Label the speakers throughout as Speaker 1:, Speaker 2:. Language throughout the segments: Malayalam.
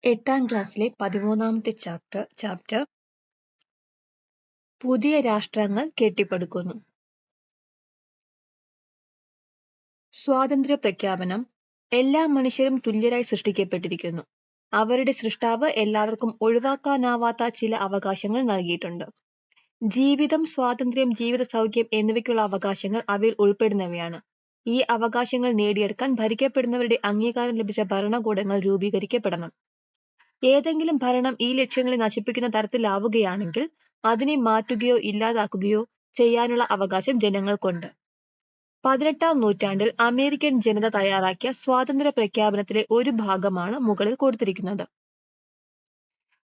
Speaker 1: 8ാം ക്ലാസ്സിലെ 13ാമത്തെ ചാപ്റ്റർ പുതിയ രാഷ്ട്രങ്ങൾ കെട്ടിപ്പടുക്കുന്നു. സ്വാതന്ത്ര്യ പ്രഖ്യാപനം. എല്ലാ മനുഷ്യരും തുല്യരായി സൃഷ്ടിക്കപ്പെട്ടിരിക്കുന്നു. അവരുടെ സൃഷ്ടാവ് എല്ലാവർക്കും ഒഴിവാക്കാനാവാത്ത ചില അവകാശങ്ങൾ നൽകിയിട്ടുണ്ട്. ജീവിതം, സ്വാതന്ത്ര്യം, ജീവിത സൗഖ്യം എന്നിവയ്ക്കുള്ള അവകാശങ്ങൾ അവയിൽ ഉൾപ്പെടുന്നവയാണ്. ഈ അവകാശങ്ങൾ നേടിയെടുക്കാൻ ഭരിക്കപ്പെടുന്നവരുടെ അംഗീകാരം ലഭിച്ച ഭരണകൂടങ്ങൾ രൂപീകരിക്കപ്പെടണം. ഏതെങ്കിലും ഭരണം ഈ ലക്ഷ്യങ്ങളെ നശിപ്പിക്കുന്ന തരത്തിലാവുകയാണെങ്കിൽ അതിനെ മാറ്റുകയോ ഇല്ലാതാക്കുകയോ ചെയ്യാനുള്ള അവകാശം ജനങ്ങൾക്കുണ്ട്. 18ാം നൂറ്റാണ്ടിൽ അമേരിക്കൻ ജനത തയ്യാറാക്കിയ സ്വാതന്ത്ര്യ പ്രഖ്യാപനത്തിലെ ഒരു ഭാഗമാണ് മുകളിൽ കൊടുത്തിരിക്കുന്നത്.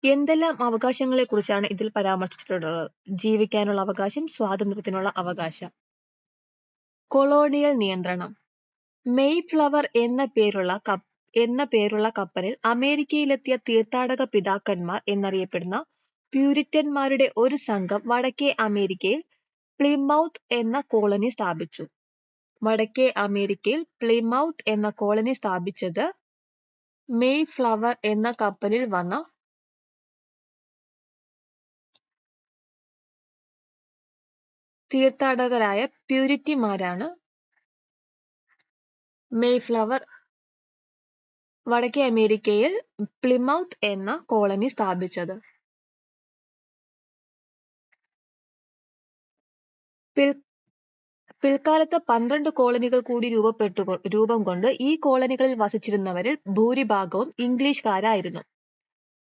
Speaker 1: എന്തെല്ലാം അവകാശങ്ങളെക്കുറിച്ചാണ് ഇതിൽ പരാമർശിച്ചിട്ടുള്ളത്? ജീവിക്കാനുള്ള അവകാശം, സ്വാതന്ത്ര്യത്തിനുള്ള അവകാശം. കൊളോണിയൽ നിയന്ത്രണം. മെയ്ഫ്ലവർ എന്ന പേരുള്ള കപ്പലിൽ അമേരിക്കയിലെത്തിയ തീർത്ഥാടക പിതാക്കന്മാർ എന്നറിയപ്പെടുന്ന പ്യൂരിറ്റന്മാരുടെ ഒരു സംഘം വടക്കേ അമേരിക്കയിൽ പ്ലിമൗത്ത് എന്ന കോളനി സ്ഥാപിച്ചു. സ്ഥാപിച്ചത് മെയ്ഫ്ലവർ എന്ന കപ്പലിൽ വന്ന തീർത്ഥാടകരായ പ്യൂരിറ്റിമാരാണ്. മെയ്ഫ്ലവർ വടക്കേ അമേരിക്കയിൽ പ്ലിമൗത്ത് എന്ന കോളനി സ്ഥാപിച്ചത്. പിൽക്കാലത്ത് 12 കോളനികൾ കൂടി രൂപം കൊണ്ട് ഈ കോളനികളിൽ വസിച്ചിരുന്നവരിൽ ഭൂരിഭാഗവും ഇംഗ്ലീഷുകാരായിരുന്നു.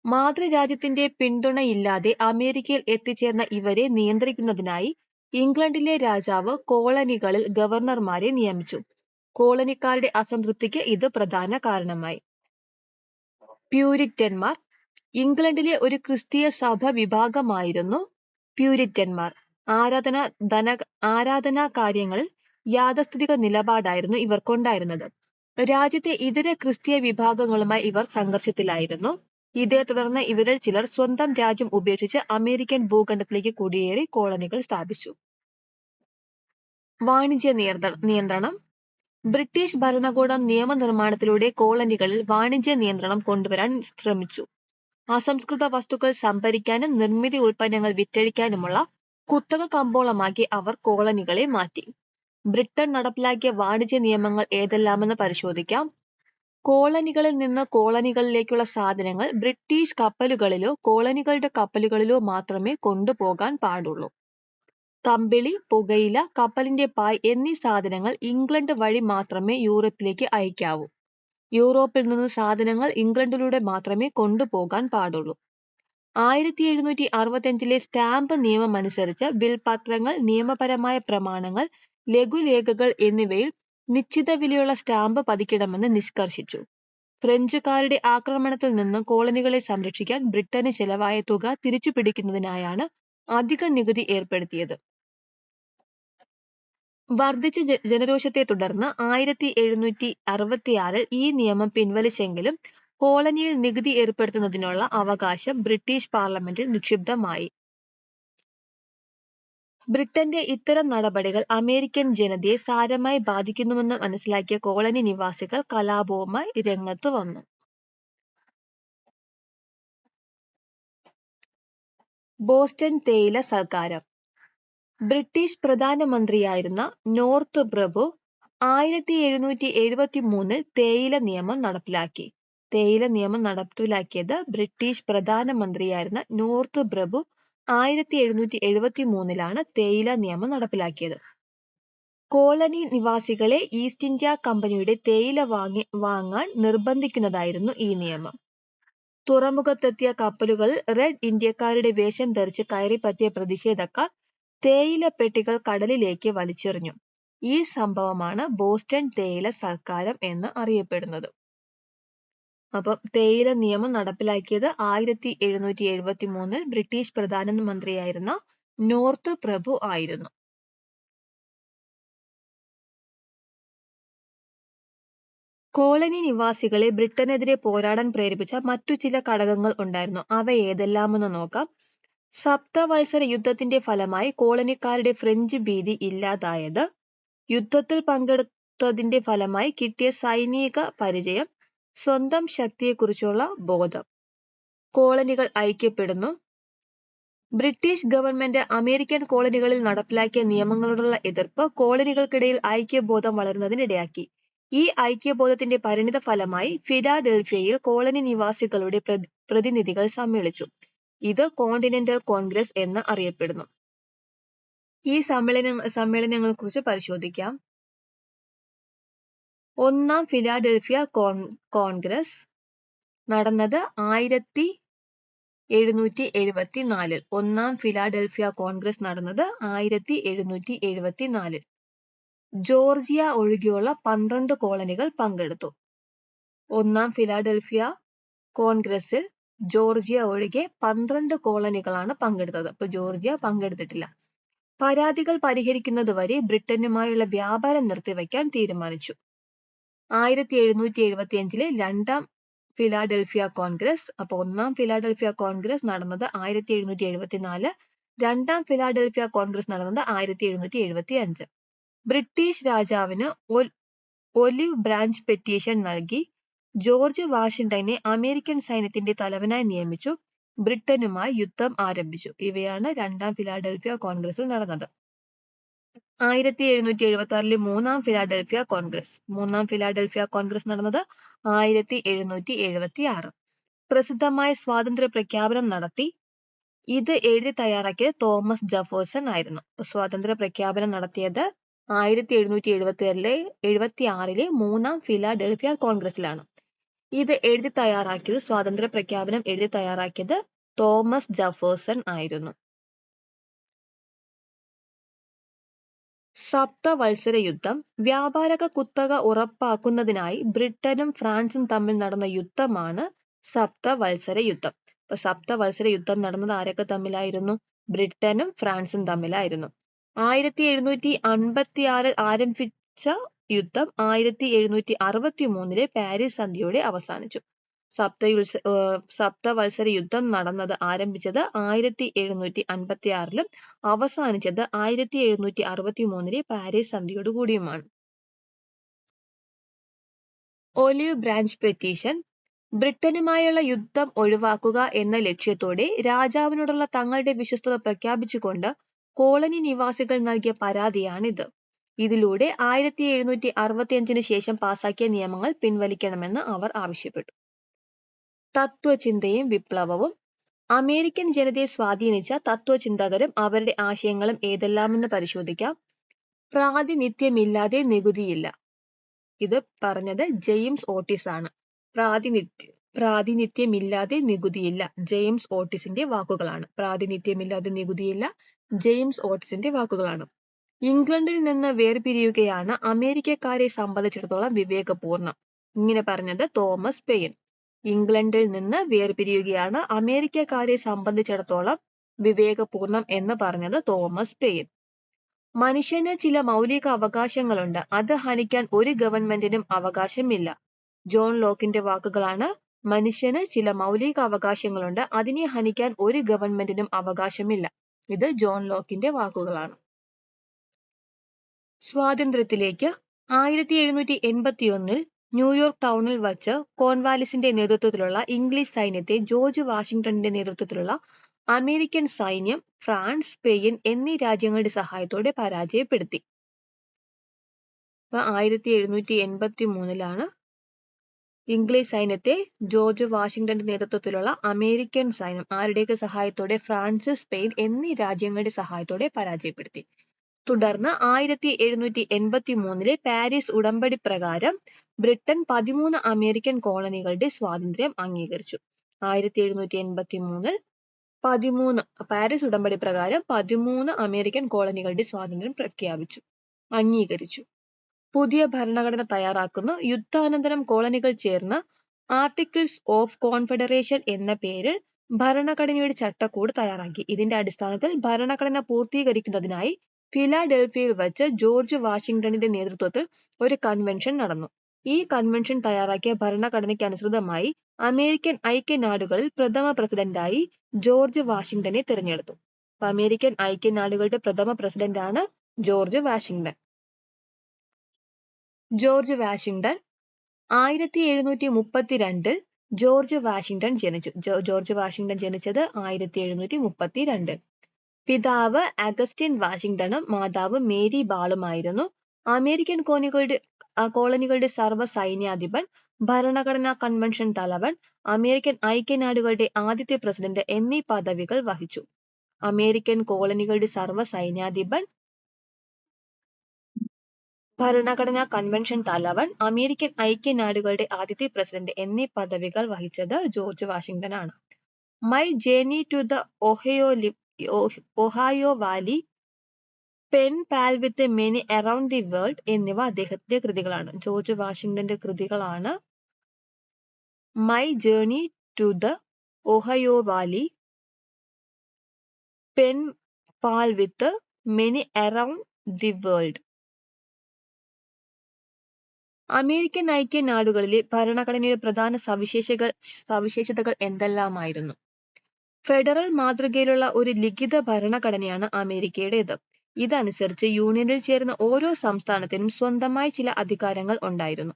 Speaker 1: മാതൃരാജ്യത്തിന്റെ പിന്തുണയില്ലാതെ അമേരിക്കയിൽ എത്തിച്ചേർന്ന ഇവരെ നിയന്ത്രിക്കുന്നതിനായി ഇംഗ്ലണ്ടിലെ രാജാവ് കോളനികളിൽ ഗവർണർമാരെ നിയമിച്ചു. കോളനിക്കാരുടെ അസംതൃപ്തിക്ക് ഇത് പ്രധാന കാരണമായി. പ്യൂരിറ്റന്മാർ. ഇംഗ്ലണ്ടിലെ ഒരു ക്രിസ്തീയ സഭ വിഭാഗമായിരുന്നു പ്യൂരിറ്റന്മാർ. ആരാധനാ കാര്യങ്ങളിൽ യാഥാസ്ഥിതിക നിലപാടായിരുന്നു ഇവർക്കുണ്ടായിരുന്നത്. രാജ്യത്തെ ഇതര ക്രിസ്തീയ വിഭാഗങ്ങളുമായി ഇവർ സംഘർഷത്തിലായിരുന്നു. ഇതേ തുടർന്ന് ഇവരിൽ ചിലർ സ്വന്തം രാജ്യം ഉപേക്ഷിച്ച് അമേരിക്കൻ ഭൂഖണ്ഡത്തിലേക്ക് കുടിയേറി കോളനികൾ സ്ഥാപിച്ചു. വാണിജ്യ നിയന്ത്രണം. ബ്രിട്ടീഷ് ഭരണകൂടം നിയമനിർമ്മാണത്തിലൂടെ കോളനികളിൽ വാണിജ്യ നിയന്ത്രണം കൊണ്ടുവരാൻ ശ്രമിച്ചു. അസംസ്കൃത വസ്തുക്കൾ സംഭരിക്കാനും നിർമ്മിതി ഉൽപ്പന്നങ്ങൾ വിറ്റഴിക്കാനുമുള്ള കുത്തക കമ്പോളമാക്കി അവർ കോളനികളെ മാറ്റി. ബ്രിട്ടൻ നടപ്പിലാക്കിയ വാണിജ്യ നിയമങ്ങൾ ഏതെല്ലാമെന്ന് പരിശോധിക്കാം. കോളനികളിൽ നിന്ന് കോളനികളിലേക്കുള്ള സാധനങ്ങൾ ബ്രിട്ടീഷ് കപ്പലുകളിലോ കോളനികളുടെ കപ്പലുകളിലോ മാത്രമേ കൊണ്ടുപോകാൻ പാടുള്ളൂ. കമ്പിളി, പുകയില, കപ്പലിന്റെ പായ് എന്നീ സാധനങ്ങൾ ഇംഗ്ലണ്ട് വഴി മാത്രമേ യൂറോപ്പിലേക്ക് അയക്കാവൂ. യൂറോപ്പിൽ നിന്ന് സാധനങ്ങൾ ഇംഗ്ലണ്ടിലൂടെ മാത്രമേ കൊണ്ടുപോകാൻ പാടുള്ളൂ. 1765 സ്റ്റാമ്പ് നിയമമനുസരിച്ച് വിൽപത്രങ്ങൾ, നിയമപരമായ പ്രമാണങ്ങൾ, ലഘുലേഖകൾ എന്നിവയിൽ നിശ്ചിത വിലയുള്ള സ്റ്റാമ്പ് പതിക്കണമെന്ന് നിഷ്കർഷിച്ചു. ഫ്രഞ്ചുകാരുടെ ആക്രമണത്തിൽ നിന്ന് കോളനികളെ സംരക്ഷിക്കാൻ ബ്രിട്ടന് ചെലവായ തുക തിരിച്ചുപിടിക്കുന്നതിനായാണ് അധിക നികുതി ഏർപ്പെടുത്തിയത്. വർദ്ധിച്ച ജനരോഷത്തെ തുടർന്ന് 1766 ഈ നിയമം പിൻവലിച്ചെങ്കിലും കോളനിയിൽ നികുതി ഏർപ്പെടുത്തുന്നതിനുള്ള അവകാശം ബ്രിട്ടീഷ് പാർലമെന്റിൽ നിക്ഷിപ്തമായി. ബ്രിട്ടന്റെ ഇത്തരം നടപടികൾ അമേരിക്കൻ ജനതയെ സാരമായി ബാധിക്കുന്നുവെന്ന് മനസ്സിലാക്കിയ കോളനി നിവാസികൾ കലാപവുമായി രംഗത്തു വന്നു. ബോസ്റ്റൺ തേയില സൽക്കാരം. ബ്രിട്ടീഷ് പ്രധാനമന്ത്രിയായിരുന്ന നോർത്ത് പ്രഭു 1773 തേയില നിയമം നടപ്പിലാക്കി. നടപ്പിലാക്കിയത് ബ്രിട്ടീഷ് പ്രധാനമന്ത്രിയായിരുന്ന നോർത്ത് പ്രഭു 1773 തേയില നിയമം നടപ്പിലാക്കിയത്. കോളനി നിവാസികളെ ഈസ്റ്റ് ഇന്ത്യ കമ്പനിയുടെ തേയില വാങ്ങാൻ നിർബന്ധിക്കുന്നതായിരുന്നു ഈ നിയമം. തുറമുഖത്തെത്തിയ കപ്പലുകളിൽ റെഡ് ഇന്ത്യക്കാരുടെ വേഷം ധരിച്ച് കയറിപ്പറ്റിയ പ്രതിഷേധക്കാർ തേയില പെട്ടികൾ കടലിലേക്ക് വലിച്ചെറിഞ്ഞു. ഈ സംഭവമാണ് ബോസ്റ്റൺ തേയില സൽക്കാരം എന്ന് അറിയപ്പെടുന്നത്. അപ്പം തേയില നിയമം നടപ്പിലാക്കിയത് 1773 ബ്രിട്ടീഷ് പ്രധാനമന്ത്രിയായിരുന്ന നോർത്ത് പ്രഭു ആയിരുന്നു. കോളനി നിവാസികളെ ബ്രിട്ടനെതിരെ പോരാടാൻ പ്രേരിപ്പിച്ച മറ്റു ചില ഘടകങ്ങൾ ഉണ്ടായിരുന്നു. അവ ഏതെല്ലാമെന്ന് നോക്കാം. സപ്തവത്സര യുദ്ധത്തിന്റെ ഫലമായി കോളനിക്കാരുടെ ഫ്രഞ്ച് ഭീതി ഇല്ലാതായത്, യുദ്ധത്തിൽ പങ്കെടുത്തതിന്റെ ഫലമായി കിട്ടിയ സൈനിക പരിചയം, സ്വന്തം ശക്തിയെക്കുറിച്ചുള്ള ബോധം. കോളനികൾ ഐക്യപ്പെടുന്നു. ബ്രിട്ടീഷ് ഗവൺമെന്റ് അമേരിക്കൻ കോളനികളിൽ നടപ്പിലാക്കിയ നിയമങ്ങളോടുള്ള എതിർപ്പ് കോളനികൾക്കിടയിൽ ഐക്യബോധം വളരുന്നതിനിടയാക്കി. ഈ ഐക്യബോധത്തിന്റെ പരിണിത ഫലമായി ഫിലാഡൽഫിയയിൽ കോളനി നിവാസികളുടെ പ്രതിനിധികൾ സമ്മേളിച്ചു. ഇത് കോണ്ടിനെന്റൽ കോൺഗ്രസ് എന്ന് അറിയപ്പെടുന്നു. ഈ സമ്മേളനങ്ങളെ കുറിച്ച് പരിശോധിക്കാം. ഒന്നാം ഫിലാഡൽഫിയ കോൺഗ്രസ് നടന്നത് 1774. ഒന്നാം ഫിലാഡൽഫിയ കോൺഗ്രസ് നടന്നത് 1774. ജോർജിയ ഒഴികെയുള്ള 12 കോളനികൾ പങ്കെടുത്തു. ഒന്നാം ഫിലാഡൽഫിയ കോൺഗ്രസിൽ ജോർജിയ ഒഴികെ 12 കോളനികളാണ് പങ്കെടുത്തത്. അപ്പൊ ജോർജിയ പങ്കെടുത്തിട്ടില്ല. പരാതികൾ പരിഹരിക്കുന്നതുവരെ ബ്രിട്ടനുമായുള്ള വ്യാപാരം നിർത്തിവെക്കാൻ തീരുമാനിച്ചു. 1775 രണ്ടാം ഫിലാഡൽഫിയ കോൺഗ്രസ്. അപ്പൊ ഒന്നാം ഫിലാഡൽഫിയ കോൺഗ്രസ് നടന്നത് 1774. രണ്ടാം ഫിലാഡൽഫിയ കോൺഗ്രസ് നടന്നത് 1775. ബ്രിട്ടീഷ് രാജാവിന് ഒലിവ് ബ്രാഞ്ച് പെറ്റീഷൻ നൽകി ജോർജ് വാഷിംഗ്ടനെ അമേരിക്കൻ സൈന്യത്തിന്റെ തലവനായി നിയമിച്ചു. ബ്രിട്ടനുമായി യുദ്ധം ആരംഭിച്ചു. ഇവയാണ് രണ്ടാം ഫിലാഡൽഫിയ കോൺഗ്രസിൽ നടന്നത്. 1776 മൂന്നാം ഫിലാഡൽഫിയ കോൺഗ്രസ്. മൂന്നാം ഫിലാഡൽഫിയ കോൺഗ്രസ് നടന്നത് 1776. പ്രസിദ്ധമായ സ്വാതന്ത്ര്യ പ്രഖ്യാപനം നടത്തി. ഇത് എഴുതി തയ്യാറാക്കിയത് തോമസ് ജെഫേഴ്സൺ ആയിരുന്നു. സ്വാതന്ത്ര്യ പ്രഖ്യാപനം നടത്തിയത് 1776 മൂന്നാം ഫിലാഡൽഫിയ കോൺഗ്രസിലാണ്. ഇത് എഴുതി തയ്യാറാക്കിയത് സ്വാതന്ത്ര്യ പ്രഖ്യാപനം എഴുതി തയ്യാറാക്കിയത് തോമസ് ജെഫേഴ്സൺ ആയിരുന്നു. സപ്തവത്സര യുദ്ധം. വ്യാപാര കുത്തക ഉറപ്പാക്കുന്നതിനായി ബ്രിട്ടനും ഫ്രാൻസും തമ്മിൽ നടന്ന യുദ്ധമാണ് സപ്തവത്സര യുദ്ധം. അപ്പൊ സപ്തവത്സര യുദ്ധം നടന്നത് ആരൊക്കെ തമ്മിലായിരുന്നു? ബ്രിട്ടനും ഫ്രാൻസും തമ്മിലായിരുന്നു. 1756 ആരംഭിച്ച യുദ്ധം 1763 പാരീസ് സന്ധിയോടെ അവസാനിച്ചു. സപ്തവത്സര യുദ്ധം ആരംഭിച്ചത് 1756 അവസാനിച്ചത് 1763 പാരീസ് സന്ധിയോടു കൂടിയുമാണ്. Olive branch petition. ബ്രിട്ടനുമായുള്ള യുദ്ധം ഒഴിവാക്കുക എന്ന ലക്ഷ്യത്തോടെ രാജാവിനോടുള്ള തങ്ങളുടെ വിശ്വസ്തത പ്രഖ്യാപിച്ചുകൊണ്ട് കോളനി നിവാസികൾ നൽകിയ പരാതിയാണിത്. ഇതിലൂടെ 1765 ശേഷം പാസാക്കിയ നിയമങ്ങൾ പിൻവലിക്കണമെന്ന് അവർ ആവശ്യപ്പെട്ടു. തത്വചിന്തയും വിപ്ലവവും. അമേരിക്കൻ ജനതയെ സ്വാധീനിച്ച തത്വചിന്തകരും അവരുടെ ആശയങ്ങളും ഏതെല്ലാമെന്ന് പരിശോധിക്കാം. പ്രാതിനിധ്യമില്ലാതെ നികുതിയില്ല. ഇത് പറഞ്ഞത് ജെയിംസ് ഓട്ടിസ് ആണ്. പ്രാതിനിധ്യമില്ലാതെ നികുതിയില്ല ജെയിംസ് ഓട്ടിസിന്റെ വാക്കുകളാണ്. പ്രാതിനിധ്യമില്ലാതെ നികുതിയില്ല ജെയിംസ് ഓട്ടിസിന്റെ വാക്കുകളാണ്. ഇംഗ്ലണ്ടിൽ നിന്ന് വേർപിരിയുകയാണ് അമേരിക്കക്കാരെ സംബന്ധിച്ചിടത്തോളം വിവേകപൂർണം. ഇങ്ങനെ പറഞ്ഞത് തോമസ് പെയിൻ. ഇംഗ്ലണ്ടിൽ നിന്ന് വേർപിരിയുകയാണ് അമേരിക്കക്കാരെ സംബന്ധിച്ചിടത്തോളം വിവേകപൂർണം എന്ന് പറഞ്ഞത് തോമസ് പെയിൻ. മനുഷ്യന് ചില മൗലിക അവകാശങ്ങളുണ്ട്. അത് ഹനിക്കാൻ ഒരു ഗവൺമെന്റിനും അവകാശമില്ല. ജോൺ ലോക്കിന്റെ വാക്കുകളാണ്. മനുഷ്യന് ചില മൗലിക അവകാശങ്ങളുണ്ട്. അതിനെ ഹനിക്കാൻ ഒരു ഗവൺമെന്റിനും അവകാശമില്ല. ഇത് ജോൺ ലോക്കിന്റെ വാക്കുകളാണ്. സ്വാതന്ത്ര്യത്തിലേക്ക്. 1781 ന്യൂയോർക്ക് ടൗണിൽ വച്ച് കോൺവാലിസിന്റെ നേതൃത്വത്തിലുള്ള ഇംഗ്ലീഷ് സൈന്യത്തെ ജോർജ് വാഷിംഗ്ടണിന്റെ നേതൃത്വത്തിലുള്ള അമേരിക്കൻ സൈന്യം ഫ്രാൻസ്, സ്പെയിൻ എന്നീ രാജ്യങ്ങളുടെ സഹായത്തോടെ പരാജയപ്പെടുത്തി. 1783 ഇംഗ്ലീഷ് സൈന്യത്തെ ജോർജ് വാഷിംഗ്ടന്റെ നേതൃത്വത്തിലുള്ള അമേരിക്കൻ സൈന്യം ആരുടെയൊക്കെ സഹായത്തോടെ? ഫ്രാൻസ്, സ്പെയിൻ എന്നീ രാജ്യങ്ങളുടെ സഹായത്തോടെ പരാജയപ്പെടുത്തി. തുടർന്ന് 1783 പാരീസ് ഉടമ്പടി പ്രകാരം ബ്രിട്ടൻ 13 അമേരിക്കൻ കോളനികളുടെ സ്വാതന്ത്ര്യം അംഗീകരിച്ചു. 1783 പാരീസ് ഉടമ്പടി പ്രകാരം 13 അമേരിക്കൻ കോളനികളുടെ സ്വാതന്ത്ര്യം അംഗീകരിച്ചു. പുതിയ ഭരണഘടന തയ്യാറാക്കുന്നു. യുദ്ധാനന്തരം കോളനികൾ ചേർന്ന് ആർട്ടിക്കിൾസ് ഓഫ് കോൺഫെഡറേഷൻ എന്ന പേരിൽ ഭരണഘടനയുടെ ചട്ടക്കൂട് തയ്യാറാക്കി. ഇതിന്റെ അടിസ്ഥാനത്തിൽ ഭരണഘടന പൂർത്തീകരിക്കുന്നതിനായി ഫിലാഡൽഫിയയിൽ വച്ച് ജോർജ് വാഷിംഗ്ടണിന്റെ നേതൃത്വത്തിൽ ഒരു കൺവെൻഷൻ നടന്നു. ഈ കൺവെൻഷൻ തയ്യാറാക്കിയ ഭരണഘടനയ്ക്ക് അനുസൃതമായി അമേരിക്കൻ ഐക്യനാടുകളിൽ പ്രഥമ പ്രസിഡന്റായി ജോർജ് വാഷിംഗ്ടനെ തിരഞ്ഞെടുത്തു. അമേരിക്കൻ ഐക്യനാടുകളുടെ പ്രഥമ പ്രസിഡന്റാണ് ജോർജ് വാഷിംഗ്ടൺ. 1732 ജോർജ് വാഷിംഗ്ടൺ ജനിച്ചു. ജോർജ് വാഷിംഗ്ടൺ ജനിച്ചത് 1732. പിതാവ് അഗസ്റ്റിൻ വാഷിംഗ്ടണും മാതാവ് മേരി ബാളുമായിരുന്നു. അമേരിക്കൻ കോളനികളുടെ സർവ്വ സൈന്യാധിപൻ, ഭരണഘടനാ കൺവെൻഷൻ തലവൻ, അമേരിക്കൻ ഐക്യനാടുകളുടെ ആദ്യത്തെ പ്രസിഡന്റ് എന്നീ പദവികൾ വഹിച്ചു. അമേരിക്കൻ കോളനികളുടെ സർവ്വ സൈന്യാധിപൻ, ഭരണഘടനാ കൺവെൻഷൻ തലവൻ, അമേരിക്കൻ ഐക്യനാടുകളുടെ ആദ്യത്തെ പ്രസിഡന്റ് എന്നീ പദവികൾ വഹിച്ചത് ജോർജ് വാഷിംഗ്ടൺ ആണ്. My journey to the Ohio valley, pen pal with many around the world എന്നിവ അദ്ദേഹത്തിന്റെ കൃതികളാണ്. ജോർജ് വാഷിംഗ്ടന്റെ കൃതികളാണ് my journey to the Ohio valley, pen pal with many around the world. American ഐക്യനാടുകളിലെ ഭരണഘടനയുടെ പ്രധാന സവിശേഷതകൾ എന്തെല്ലാമായിരുന്നു? ഫെഡറൽ മാതൃകയിലുള്ള ഒരു ലിഖിത ഭരണഘടനയാണ് അമേരിക്കയുടേത്. ഇതനുസരിച്ച് യൂണിയനിൽ ചേരുന്ന ഓരോ സംസ്ഥാനത്തിനും സ്വന്തമായി ചില അധികാരങ്ങൾ ഉണ്ടായിരുന്നു.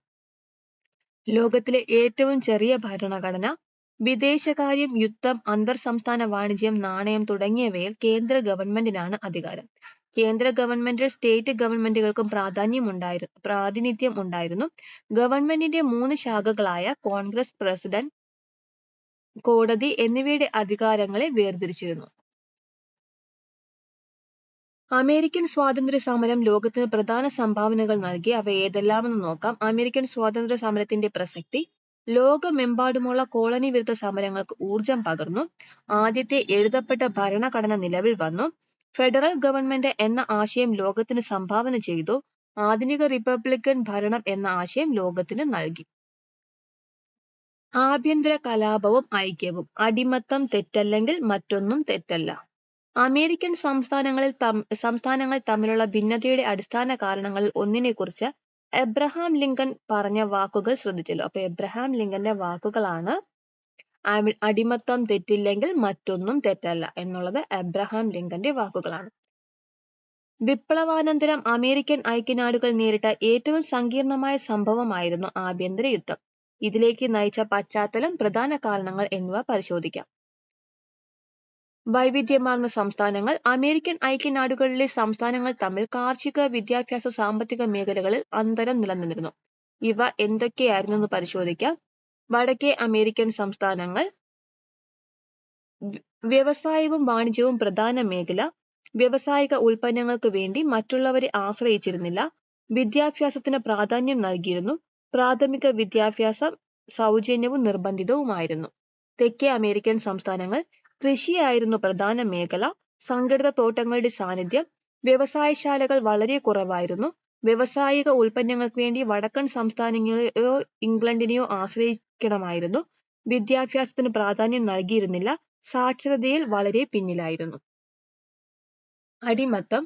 Speaker 1: ലോകത്തിലെ ഏറ്റവും ചെറിയ ഭരണഘടന. വിദേശകാര്യം, യുദ്ധം, അന്തർ സംസ്ഥാന വാണിജ്യം, നാണയം തുടങ്ങിയവയിൽ കേന്ദ്ര ഗവൺമെന്റിനാണ് അധികാരം. കേന്ദ്ര ഗവൺമെന്റിൽ സ്റ്റേറ്റ് ഗവൺമെന്റുകൾക്കും പ്രാതിനിധ്യം ഉണ്ടായിരുന്നു. ഗവൺമെന്റിന്റെ 3 ശാഖകളായ കോൺഗ്രസ്, പ്രസിഡന്റ്, കോടതി എന്നിവയുടെ അധികാരങ്ങളെ വേർതിരിച്ചിരുന്നു. അമേരിക്കൻ സ്വാതന്ത്ര്യ സമരം ലോകത്തിന് പ്രധാന സംഭാവനകൾ നൽകി. അവ ഏതെല്ലാമെന്ന് നോക്കാം. അമേരിക്കൻ സ്വാതന്ത്ര്യ സമരത്തിന്റെ പ്രസക്തി. ലോകമെമ്പാടുമുള്ള കോളനി വിരുദ്ധ സമരങ്ങൾക്ക് ഊർജം പകർന്നു. ആദ്യത്തെ എഴുതപ്പെട്ട ഭരണഘടന നിലവിൽ വന്നു. ഫെഡറൽ ഗവൺമെന്റ് എന്ന ആശയം ലോകത്തിന് സംഭാവന ചെയ്തു. ആധുനിക റിപ്പബ്ലിക്കൻ ഭരണം എന്ന ആശയം ലോകത്തിന് നൽകി. ആഭ്യന്തര കലാപവും ഐക്യവും. അടിമത്തം തെറ്റല്ലെങ്കിൽ മറ്റൊന്നും തെറ്റല്ല. അമേരിക്കൻ സംസ്ഥാനങ്ങൾ തമ്മിലുള്ള ഭിന്നതയുടെ അടിസ്ഥാന കാരണങ്ങളിൽ ഒന്നിനെക്കുറിച്ച് എബ്രഹാം ലിങ്കൺ പറഞ്ഞ വാക്കുകൾ ശ്രദ്ധിച്ചല്ലോ. അപ്പൊ എബ്രഹാം ലിങ്കന്റെ വാക്കുകളാണ് അടിമത്തം തെറ്റില്ലെങ്കിൽ മറ്റൊന്നും തെറ്റല്ല എന്നുള്ളത് എബ്രഹാം ലിങ്കന്റെ വാക്കുകളാണ്. വിപ്ലവാനന്തരം അമേരിക്കൻ ഐക്യനാടുകൾ നേരിട്ട ഏറ്റവും സങ്കീർണമായ സംഭവമായിരുന്നു ആഭ്യന്തര യുദ്ധം. ഇതിലേക്ക് നയിച്ച പശ്ചാത്തലം, പ്രധാന കാരണങ്ങൾ എന്നിവ പരിശോധിക്കാം. വൈവിധ്യമാർന്ന സംസ്ഥാനങ്ങൾ. അമേരിക്കൻ ഐക്യനാടുകളിലെ സംസ്ഥാനങ്ങൾ തമ്മിൽ കാർഷിക, വിദ്യാഭ്യാസ, സാമ്പത്തിക മേഖലകളിൽ അന്തരം നിലനിന്നിരുന്നു. ഇവ എന്തൊക്കെയായിരുന്നു എന്ന് പരിശോധിക്കാം. വടക്കേ അമേരിക്കൻ സംസ്ഥാനങ്ങൾ. വ്യവസായവും വാണിജ്യവും പ്രധാന മേഖല. വ്യവസായിക ഉൽപ്പന്നങ്ങൾക്ക് വേണ്ടി മറ്റുള്ളവരെ ആശ്രയിച്ചിരുന്നില്ല. വിദ്യാഭ്യാസത്തിന് പ്രാധാന്യം നൽകിയിരുന്നു. പ്രാഥമിക വിദ്യാഭ്യാസം സൗജന്യവും നിർബന്ധിതവുമായിരുന്നു. തെക്കേ അമേരിക്കൻ സംസ്ഥാനങ്ങൾ. കൃഷിയായിരുന്നു പ്രധാന മേഖല. സംഘടിത തോട്ടങ്ങളുടെ സാന്നിധ്യം. വ്യവസായശാലകൾ വളരെ കുറവായിരുന്നു. വ്യവസായിക ഉൽപ്പന്നങ്ങൾക്ക് വേണ്ടി വടക്കൻ സംസ്ഥാനങ്ങളെയോ ഇംഗ്ലണ്ടിനെയോ ആശ്രയിക്കണമായിരുന്നു. വിദ്യാഭ്യാസത്തിന് പ്രാധാന്യം നൽകിയിരുന്നില്ല. സാക്ഷരതയിൽ വളരെ പിന്നിലായിരുന്നു. അടിമത്തം.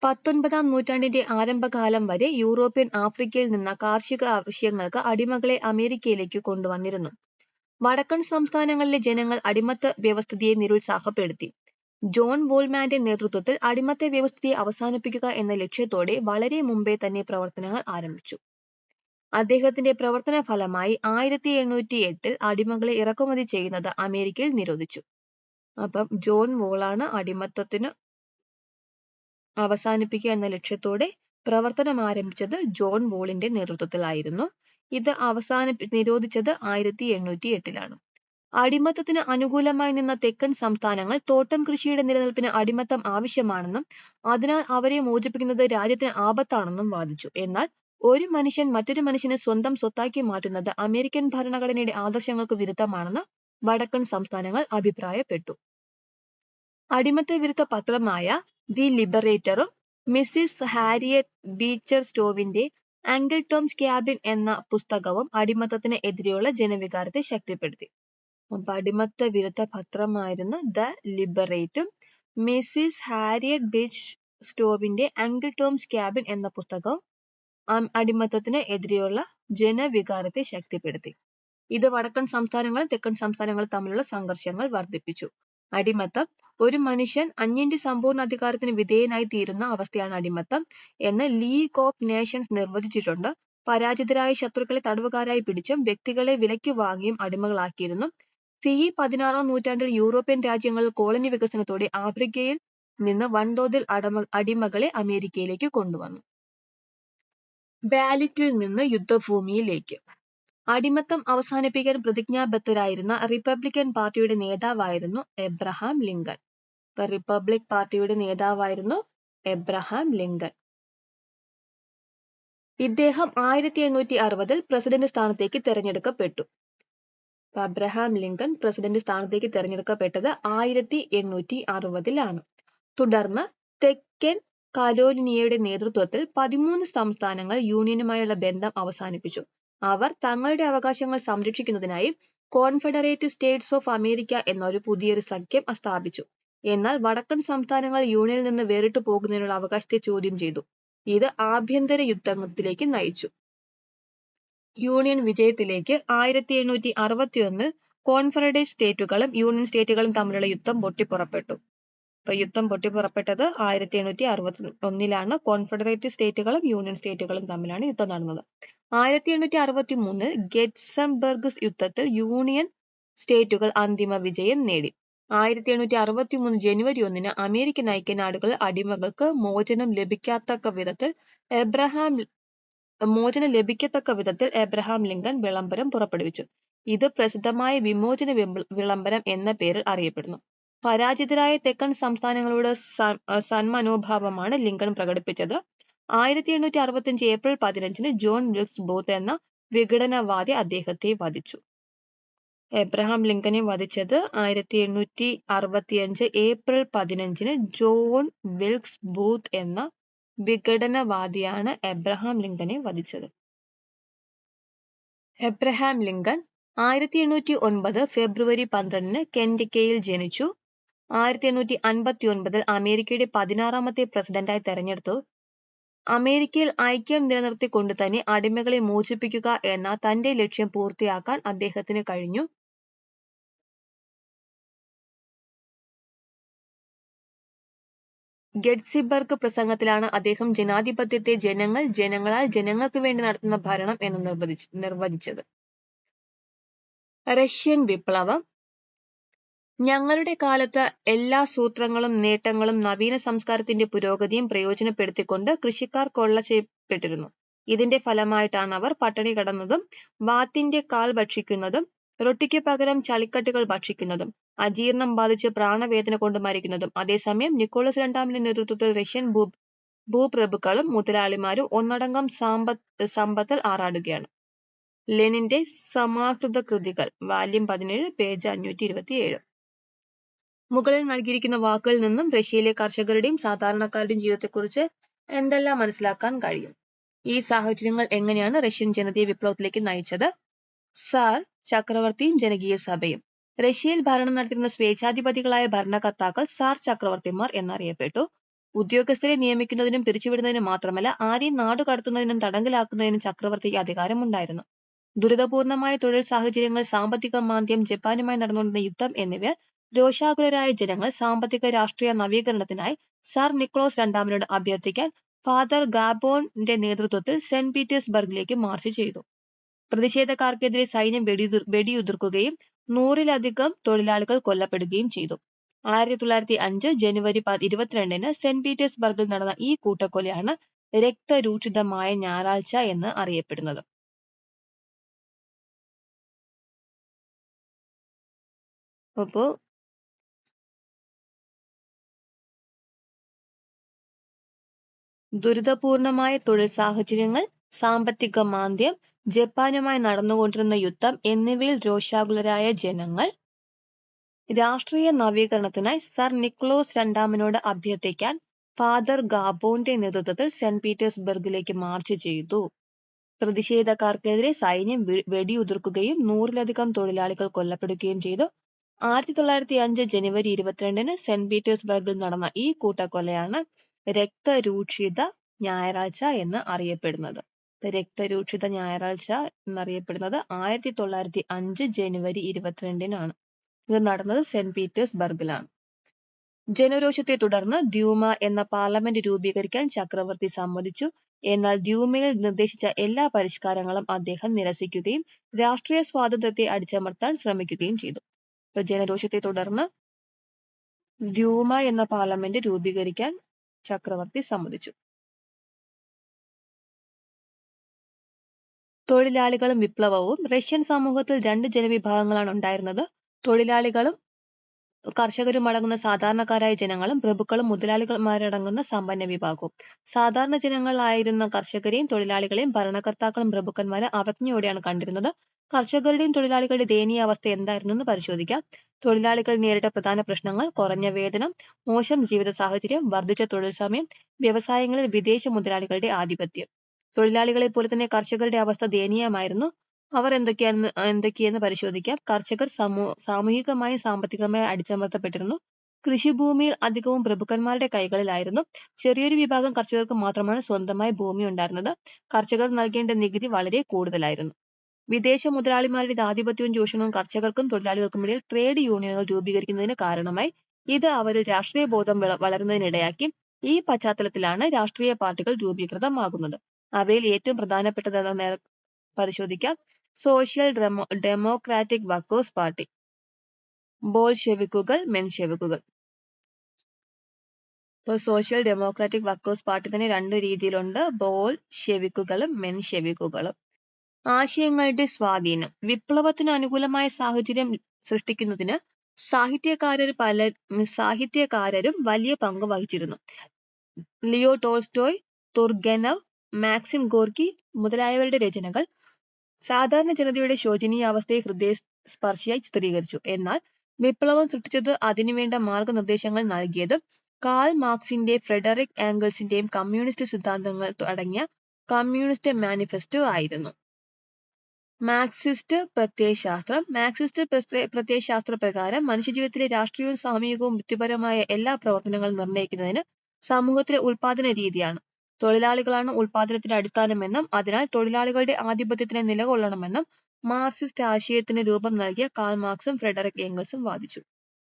Speaker 1: 19-ാം നൂറ്റാണ്ടിന്റെ ആരംഭകാലം വരെ യൂറോപ്യൻ ആഫ്രിക്കയിൽ നിന്ന് കാർഷിക ആവശ്യങ്ങൾക്ക് അടിമകളെ അമേരിക്കയിലേക്ക് കൊണ്ടുവന്നിരുന്നു. വടക്കൻ സംസ്ഥാനങ്ങളിലെ ജനങ്ങൾ അടിമത്ത വ്യവസ്ഥിതിയെ നിരുത്സാഹപ്പെടുത്തി. ജോൺ വോൾമാന്റെ നേതൃത്വത്തിൽ അടിമത്ത വ്യവസ്ഥിതിയെ അവസാനിപ്പിക്കുക എന്ന ലക്ഷ്യത്തോടെ വളരെ മുമ്പേ തന്നെ പ്രവർത്തനങ്ങൾ ആരംഭിച്ചു. അദ്ദേഹത്തിന്റെ പ്രവർത്തന ഫലമായി 1808 അടിമകളെ ഇറക്കുമതി ചെയ്യുന്നത് അമേരിക്കയിൽ നിരോധിച്ചു. അപ്പം ജോൺ വോളാണ് അടിമത്തത്തിന് അവസാനിപ്പിക്കുക എന്ന ലക്ഷ്യത്തോടെ പ്രവർത്തനം ആരംഭിച്ചത്. ജോൺ വോളിന്റെ നേതൃത്വത്തിലായിരുന്നു. ഇത് നിരോധിച്ചത് 1808 അടിമത്തത്തിന് അനുകൂലമായി നിന്ന തെക്കൻ സംസ്ഥാനങ്ങൾ തോട്ടം കൃഷിയുടെ നിലനിൽപ്പിന് അടിമത്തം ആവശ്യമാണെന്നും അതിനാൽ അവരെ മോചിപ്പിക്കുന്നത് രാജ്യത്തിന് ആപത്താണെന്നും വാദിച്ചു. എന്നാൽ ഒരു മനുഷ്യൻ മറ്റൊരു മനുഷ്യനെ സ്വന്തം സ്വത്താക്കി മാറ്റുന്നത് അമേരിക്കൻ ഭരണഘടനയുടെ ആദർശങ്ങൾക്ക് വിരുദ്ധമാണെന്ന് വടക്കൻ സംസ്ഥാനങ്ങൾ അഭിപ്രായപ്പെട്ടു. അടിമത്ത വിരുദ്ധ പത്രമായ ദി ലിബറേറ്ററും മിസ്സിസ് ഹാരിയറ്റ് ബീച്ചർ സ്റ്റോവിന്റെ അങ്കിൾ ടോംസ് ക്യാബിൻ എന്ന പുസ്തകവും അടിമത്തത്തിന് എതിരെയുള്ള ജനവികാരത്തെ ശക്തിപ്പെടുത്തി. അപ്പൊ അടിമത്ത വിരുദ്ധ പത്രമായിരുന്നു ദ ലിബറേറ്റും മിസ്സിസ് ഹാരിയറ്റ് ബീച്ച് സ്റ്റോവിന്റെ അങ്കിൾ ടോംസ് ക്യാബിൻ എന്ന പുസ്തകവും അടിമത്തത്തിന് എതിരെയുള്ള ജനവികാരത്തെ ശക്തിപ്പെടുത്തി. ഇത് വടക്കൻ സംസ്ഥാനങ്ങളും തെക്കൻ സംസ്ഥാനങ്ങളും തമ്മിലുള്ള സംഘർഷങ്ങൾ വർദ്ധിപ്പിച്ചു. അടിമത്തം. ഒരു മനുഷ്യൻ അന്യന്റെ സമ്പൂർണ്ണ അധികാരത്തിന് വിധേയനായി തീരുന്ന അവസ്ഥയാണ് അടിമത്തം എന്ന് ലീഗ് ഓഫ് നേഷൻസ് നിർവചിച്ചിട്ടുണ്ട്. പരാജിതരായ ശത്രുക്കളെ തടവുകാരായി പിടിച്ചും വ്യക്തികളെ വിലയ്ക്ക് വാങ്ങിയും അടിമകളാക്കിയിരുന്നു. CE 16-ാം നൂറ്റാണ്ടിൽ യൂറോപ്യൻ രാജ്യങ്ങളിൽ കോളനി വികസനത്തോടെ ആഫ്രിക്കയിൽ നിന്ന് വൻതോതിൽ അടിമകളെ അമേരിക്കയിലേക്ക് കൊണ്ടുവന്നു. ബാലിറ്റിൽ നിന്ന് യുദ്ധഭൂമിയിലേക്ക്. അടിമത്തം അവസാനിപ്പിക്കാൻ പ്രതിജ്ഞാബദ്ധരായിരുന്ന റിപ്പബ്ലിക്കൻ പാർട്ടിയുടെ നേതാവായിരുന്നു എബ്രഹാം ലിങ്കൺ. റിപ്പബ്ലിക് പാർട്ടിയുടെ നേതാവായിരുന്നു എബ്രഹാം ലിങ്കൺ. ഇദ്ദേഹം 1860-ൽ പ്രസിഡന്റ് സ്ഥാനത്തേക്ക് തെരഞ്ഞെടുക്കപ്പെട്ടു. അബ്രഹാം ലിങ്കൺ പ്രസിഡന്റ് സ്ഥാനത്തേക്ക് തെരഞ്ഞെടുക്കപ്പെട്ടത് 1860-ലാണ്. തുടർന്ന് തെക്കൻ കരോലിനിയയുടെ നേതൃത്വത്തിൽ 13 സംസ്ഥാനങ്ങൾ യൂണിയനുമായുള്ള ബന്ധം അവസാനിപ്പിച്ചു. അവർ തങ്ങളുടെ അവകാശങ്ങൾ സംരക്ഷിക്കുന്നതിനായി കോൺഫെഡറേറ്റ് സ്റ്റേറ്റ്സ് ഓഫ് അമേരിക്ക എന്നൊരു പുതിയൊരു സഖ്യം സ്ഥാപിച്ചു. എന്നാൽ വടക്കൻ സംസ്ഥാനങ്ങൾ യൂണിയനിൽ നിന്ന് വേറിട്ടു പോകുന്നതിനുള്ള അവകാശത്തെ ചോദ്യം ചെയ്തു. ഇത് ആഭ്യന്തര യുദ്ധത്തിലേക്ക് നയിച്ചു. യൂണിയൻ വിജയത്തിലേക്ക് 1861 കോൺഫെഡറേറ്റ് സ്റ്റേറ്റുകളും യൂണിയൻ സ്റ്റേറ്റുകളും തമ്മിലുള്ള യുദ്ധം പൊട്ടിപ്പുറപ്പെട്ടു. യുദ്ധം പൊട്ടിപ്പുറപ്പെട്ടത് 1861-ലാണ്. കോൺഫെഡറേറ്റ് സ്റ്റേറ്റുകളും യൂണിയൻ സ്റ്റേറ്റുകളും തമ്മിലാണ് യുദ്ധം നടന്നത്. 1863 ഗെറ്റിസ്ബർഗ് യുദ്ധത്തിൽ യൂണിയൻ സ്റ്റേറ്റുകൾ അന്തിമ വിജയം നേടി. 1863 ജനുവരി 1-ന് അമേരിക്കൻ ഐക്യനാടുകൾ അടിമകൾക്ക് മോചനം ലഭിക്കത്തക്ക വിധത്തിൽ എബ്രഹാം ലിങ്കൺ വിളംബരം പുറപ്പെടുവിച്ചു. ഇത് പ്രസിദ്ധമായ വിമോചന വിളംബരം എന്ന പേരിൽ അറിയപ്പെടുന്നു. പരാജിതരായ തെക്കൻ സംസ്ഥാനങ്ങളോട് സന്മനോഭാവമാണ് ലിങ്കൺ പ്രകടിപ്പിച്ചത്. 1865 ഏപ്രിൽ 15-ന് ജോൺ വിൽക്സ് ബൂത്ത് എന്ന വിഘടനവാദി അദ്ദേഹത്തെ വധിച്ചു. എബ്രഹാം ലിങ്കനെ വധിച്ചത് 1865 ഏപ്രിൽ 15-ന് ജോൺ വിൽക്സ് ബൂത്ത് എന്ന വിഘടനവാദിയാണ് എബ്രഹാം ലിങ്കനെ വധിച്ചത്. എബ്രഹാം ലിങ്കൺ 1809 ഫെബ്രുവരി 12-ന് കെന്റക്കിയിൽ ജനിച്ചു. 1859-ൽ അമേരിക്കയുടെ 16-ാമത്തെ പ്രസിഡന്റായി തെരഞ്ഞെടുത്തു. അമേരിക്കയിൽ ഐക്യം നിലനിർത്തിക്കൊണ്ട് തന്നെ അടിമകളെ മോചിപ്പിക്കുക എന്ന തന്റെ ലക്ഷ്യം പൂർത്തിയാക്കാൻ അദ്ദേഹത്തിന് കഴിഞ്ഞു. ഗെറ്റിസ്ബർഗ് പ്രസംഗത്തിലാണ് അദ്ദേഹം ജനാധിപത്യത്തെ ജനങ്ങളാൽ ജനങ്ങൾക്ക് വേണ്ടി നടത്തുന്ന ഭരണം എന്ന് നിർവചിച്ചത്. റഷ്യൻ വിപ്ലവം. ഞങ്ങളുടെ കാലത്ത് എല്ലാ സൂത്രങ്ങളും നേട്ടങ്ങളും നവീന സംസ്കാരത്തിന്റെ പുരോഗതിയും പ്രയോജനപ്പെടുത്തിക്കൊണ്ട് കൃഷിക്കാർ കൊള്ള ചെയ്യപ്പെട്ടിരുന്നു. ഇതിന്റെ ഫലമായിട്ടാണ് അവർ പട്ടിണി കിടന്നതും വാത്തിന്റെ കാൽ ഭക്ഷിക്കുന്നതും റൊട്ടിക്ക് പകരം ചളിക്കട്ടികൾ ഭക്ഷിക്കുന്നതും അജീർണം ബാധിച്ച് പ്രാണവേദന കൊണ്ട് മരിക്കുന്നതും. അതേസമയം നിക്കോളസ് രണ്ടാമന്റെ നേതൃത്വത്തിൽ റഷ്യൻ ഭൂപ്രഭുക്കളും മുതലാളിമാരും ഒന്നടങ്കം സമ്പത്തിൽ ആറാടുകയാണ്. ലെനിന്റെ സമാഹൃത കൃതികൾ വാല്യം 17 പേജ് 527. മുകളിൽ നൽകിയിരിക്കുന്ന വാക്കുകളിൽ നിന്നും റഷ്യയിലെ കർഷകരുടെയും സാധാരണക്കാരുടെയും ജീവിതത്തെക്കുറിച്ച് എന്തെല്ലാം മനസ്സിലാക്കാൻ കഴിയും? ഈ സാഹചര്യങ്ങൾ എങ്ങനെയാണ് റഷ്യൻ ജനതയെ വിപ്ലവത്തിലേക്ക് നയിച്ചത്? സാർ, ചക്രവർത്തിയും ജനകീയ സഭയും. റഷ്യയിൽ ഭരണം നടത്തിയിരുന്ന സ്വേച്ഛാധിപതികളായ ഭരണകർത്താക്കൾ സാർ ചക്രവർത്തിമാർ എന്നറിയപ്പെട്ടു. ഉദ്യോഗസ്ഥരെ നിയമിക്കുന്നതിനും പിരിച്ചുവിടുന്നതിനും മാത്രമല്ല, ആരെയും നാടുകടത്തുന്നതിനും തടങ്കലാക്കുന്നതിനും ചക്രവർത്തിക്ക് അധികാരമുണ്ടായിരുന്നു. ദുരിതപൂർണമായ തൊഴിൽ സാഹചര്യങ്ങൾ, സാമ്പത്തിക മാന്ദ്യം, ജപ്പാനുമായി നടന്നുകൊണ്ടിരുന്ന യുദ്ധം എന്നിവ രോഷാകുലരായ ജനങ്ങൾ സാമ്പത്തിക രാഷ്ട്രീയ നവീകരണത്തിനായി സാർ നിക്കോളസ് രണ്ടാമനോട് അഭ്യർത്ഥിക്കാൻ ഫാദർ ഗാബോന്റെ നേതൃത്വത്തിൽ സെന്റ് പീറ്റേഴ്സ്ബർഗിലേക്ക് മാർച്ച് ചെയ്തു. പ്രതിഷേധക്കാർക്കെതിരെ സൈന്യം വെടിയുതിർക്കുകയും 100-ലധികം തൊഴിലാളികൾ കൊല്ലപ്പെടുകയും ചെയ്തു. 1905 ജനുവരി 22-ന് സെന്റ് പീറ്റേഴ്സ്ബർഗിൽ നടന്ന ഈ കൂട്ടക്കൊലയാണ് രക്തരൂക്ഷിതമായ ഞായറാഴ്ച എന്ന് അറിയപ്പെടുന്നത്. അപ്പോ ദുരിതപൂർണമായ തൊഴിൽ സാഹചര്യങ്ങൾ, സാമ്പത്തിക മാന്ദ്യം, ജപ്പാനുമായി നടന്നുകൊണ്ടിരുന്ന യുദ്ധം എന്നിവയിൽ രോഷാകുലരായ ജനങ്ങൾ രാഷ്ട്രീയ നവീകരണത്തിനായി സർ നിക്കോളസ് രണ്ടാമനോട് അഭ്യർത്ഥിക്കാൻ ഫാദർ ഗാബോന്റെ നേതൃത്വത്തിൽ സെന്റ് പീറ്റേഴ്സ്ബർഗിലേക്ക് മാർച്ച് ചെയ്തു. പ്രതിഷേധക്കാർക്കെതിരെ സൈന്യം വെടിയുതിർക്കുകയും 100-ലധികം തൊഴിലാളികൾ കൊല്ലപ്പെടുകയും ചെയ്തു. 1905 ജനുവരി 22-ന് സെന്റ് പീറ്റേഴ്സ്ബർഗിൽ നടന്ന ഈ കൂട്ടക്കൊലയാണ് രക്തരൂക്ഷിത ഞായറാഴ്ച എന്ന് അറിയപ്പെടുന്നത്. രക്തരൂക്ഷിത ഞായറാഴ്ച എന്നറിയപ്പെടുന്നത് 1905 ജനുവരി 22-നാണ്. ഇത് നടന്നത് സെന്റ് പീറ്റേഴ്സ്ബർഗിലാണ്. ജനരോഷത്തെ തുടർന്ന് ദ്യൂമ എന്ന പാർലമെന്റ് രൂപീകരിക്കാൻ ചക്രവർത്തി സമ്മതിച്ചു. എന്നാൽ ഡ്യൂമയിൽ നിർദ്ദേശിച്ച എല്ലാ പരിഷ്കാരങ്ങളും അദ്ദേഹം നിരസിക്കുകയും രാഷ്ട്രീയ സ്വാതന്ത്ര്യത്തെ അടിച്ചമർത്താൻ ശ്രമിക്കുകയും ചെയ്തു. ഇപ്പൊ ജനരോഷത്തെ തുടർന്ന് ഡ്യൂമ എന്ന പാർലമെന്റ് രൂപീകരിക്കാൻ ചക്രവർത്തി സമ്മതിച്ചു. തൊഴിലാളികളും വിപ്ലവവും. റഷ്യൻ സമൂഹത്തിൽ രണ്ട് ജനവിഭാഗങ്ങളാണ് ഉണ്ടായിരുന്നത്. തൊഴിലാളികളും കർഷകരും അടങ്ങുന്ന സാധാരണക്കാരായ ജനങ്ങളും പ്രഭുക്കളും മുതലാളിമാരടങ്ങുന്ന സമ്പന്ന വിഭാഗവും. സാധാരണ ജനങ്ങളായിരുന്ന കർഷകരെയും തൊഴിലാളികളെയും ഭരണകർത്താക്കളും പ്രഭുക്കന്മാരെ അവജ്ഞയോടെയാണ് കണ്ടിരുന്നത്. കർഷകരുടെയും തൊഴിലാളികളുടെ ദയനീയ അവസ്ഥ എന്തായിരുന്നു എന്ന് പരിശോധിക്കാം. തൊഴിലാളികൾ നേരിട്ട പ്രധാന പ്രശ്നങ്ങൾ: കുറഞ്ഞ വേതനം, മോശം ജീവിത സാഹചര്യം, വർദ്ധിച്ച തൊഴിൽ സമയം, വ്യവസായങ്ങളിൽ വിദേശ മുതലാളികളുടെ ആധിപത്യം. തൊഴിലാളികളെ പോലെ തന്നെ കർഷകരുടെ അവസ്ഥ ദയനീയമായിരുന്നു. അവർ എന്തൊക്കെയെന്ന് പരിശോധിക്കാം. കർഷകർ സാമൂഹികമായും സാമ്പത്തികമായും അടിച്ചമർത്തപ്പെട്ടിരുന്നു. കൃഷിഭൂമിയിൽ അധികവും പ്രഭുക്കന്മാരുടെ കൈകളിലായിരുന്നു. ചെറിയൊരു വിഭാഗം കർഷകർക്ക് മാത്രമാണ് സ്വന്തമായി ഭൂമി ഉണ്ടായിരുന്നത്. കർഷകർ നൽകേണ്ട നികുതി വളരെ കൂടുതലായിരുന്നു. വിദേശ മുതലാളിമാരുടെ ആധിപത്യവും ചൂഷണവും കർഷകർക്കും തൊഴിലാളികൾക്കുമിടയിൽ ട്രേഡ് യൂണിയനുകൾ രൂപീകരിക്കുന്നതിന് കാരണമായി. ഇത് അവരിൽ രാഷ്ട്രീയ ബോധം വളരുന്നതിനിടയാക്കി. ഈ പശ്ചാത്തലത്തിലാണ് രാഷ്ട്രീയ പാർട്ടികൾ രൂപീകൃതമാകുന്നത്. അവയിൽ ഏറ്റവും പ്രധാനപ്പെട്ടതെന്ന് പരിശോധിക്കാം. സോഷ്യൽ ഡെമോക്രാറ്റിക് വർക്കേഴ്സ് പാർട്ടി, ബോൾഷെവിക്കുകൾ, മെൻഷെവിക്കുകൾ. ഇപ്പോൾ സോഷ്യൽ ഡെമോക്രാറ്റിക് വർക്കേഴ്സ് പാർട്ടി തന്നെ രണ്ട് രീതിയിലുണ്ട്: ബോൾഷെവിക്കുകളും മെൻഷെവിക്കുകളും. ആശയങ്ങളുടെ സ്വാധീനം. വിപ്ലവത്തിന് അനുകൂലമായ സാഹചര്യം സൃഷ്ടിക്കുന്നതിന് സാഹിത്യകാരരും വലിയ പങ്ക് വഹിച്ചിരുന്നു. ലിയോ ടോൾസ്റ്റോയ്, തുർഗെനവ്, മാക്സിം ഗോർക്കി മുതലായവരുടെ രചനകൾ സാധാരണ ജനതയുടെ ശോചനീയാവസ്ഥയെ ഹൃദയസ്പർശിയായി ചിത്രീകരിച്ചു. എന്നാൽ വിപ്ലവം സൃഷ്ടിച്ചത് അതിനുവേണ്ട മാർഗനിർദ്ദേശങ്ങൾ നൽകിയത് കാൾ മാർക്സിന്റെയും ഫ്രെഡറിക് ഏംഗൽസിന്റെയും കമ്മ്യൂണിസ്റ്റ് സിദ്ധാന്തങ്ങൾ അടങ്ങിയ കമ്മ്യൂണിസ്റ്റ് മാനിഫെസ്റ്റോ ആയിരുന്നു. മാർക്സിസ്റ്റ് പ്രത്യയശാസ്ത്രം. മാർക്സിസ്റ്റ് പ്രത്യയശാസ്ത്ര പ്രകാരം മനുഷ്യജീവിതത്തിലെ രാഷ്ട്രീയവും സാമൂഹികവും വൃത്തിപരമായ എല്ലാ പ്രവർത്തനങ്ങളും നിർണ്ണയിക്കുന്നതിന് സമൂഹത്തിലെ ഉൽപാദന രീതിയാണ്. തൊഴിലാളികളാണ് ഉൽപാദനത്തിന്റെ അടിസ്ഥാനമെന്നും അതിനാൽ തൊഴിലാളികളുടെ ആധിപത്യത്തിന് നിലകൊള്ളണമെന്നും മാർക്സിസ്റ്റ് ആശയത്തിന് രൂപം നൽകിയ കാൾ മാർക്സും ഫ്രെഡറിക് ഏംഗൽസും വാദിച്ചു.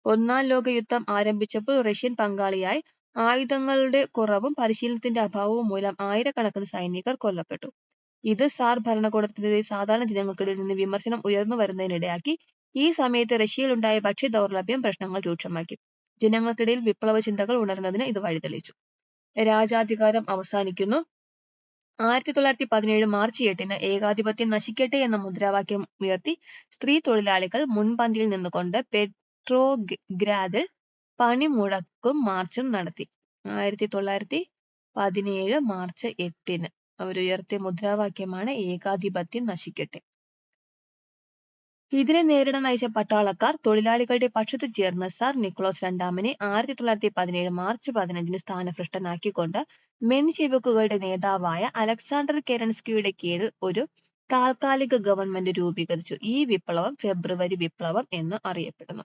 Speaker 1: ഒന്നാം ലോക യുദ്ധം ആരംഭിച്ചപ്പോൾ റഷ്യൻ പങ്കാളിയായി ആയുധങ്ങളുടെ കുറവും പരിശീലനത്തിന്റെ അഭാവവും മൂലം ആയിരക്കണക്കിന് സൈനികർ കൊല്ലപ്പെട്ടു. ഇത് സാർ ഭരണകൂടത്തിനെതിരെ സാധാരണ ജനങ്ങൾക്കിടയിൽ നിന്ന് വിമർശനം ഉയർന്നു വരുന്നതിനിടയാക്കി. ഈ സമയത്ത് റഷ്യയിലുണ്ടായ ഭക്ഷ്യ ദൗർലഭ്യം പ്രശ്നങ്ങൾ രൂക്ഷമാക്കി. ജനങ്ങൾക്കിടയിൽ വിപ്ലവ ചിന്തകൾ ഉണർന്നതിന് ഇത് വഴിതെളിച്ചു. രാജാധികാരം അവസാനിക്കുന്നു. 1917 മാർച്ച് 8 ഏകാധിപത്യം നശിക്കട്ടെ എന്ന മുദ്രാവാക്യം ഉയർത്തി സ്ത്രീ തൊഴിലാളികൾ മുൻപന്തിയിൽ നിന്നുകൊണ്ട് പെട്രോഗ്രാദിൽ പണിമുടക്കും മാർച്ചും നടത്തി. 1917 മാർച്ച് 8 അവരുയർത്തിയ മുദ്രാവാക്യമാണ് ഏകാധിപത്യം നശിക്കട്ടെ. ഇതിനെ നേരിടാൻ അയച്ച പട്ടാളക്കാർ തൊഴിലാളികളുടെ പക്ഷത്ത് ചേർന്ന് സാർ നിക്കോളാസ് രണ്ടാമനെ 1917 മാർച്ച് 15 സ്ഥാനഭ്രഷ്ടനാക്കിക്കൊണ്ട് മെൻഷെവിക്കുകളുടെ നേതാവായ അലക്സാണ്ടർ കെരൻസ്കിയുടെ കീഴിൽ ഒരു താൽക്കാലിക ഗവൺമെന്റ് രൂപീകരിച്ചു. ഈ വിപ്ലവം ഫെബ്രുവരി വിപ്ലവം എന്ന് അറിയപ്പെടുന്നു.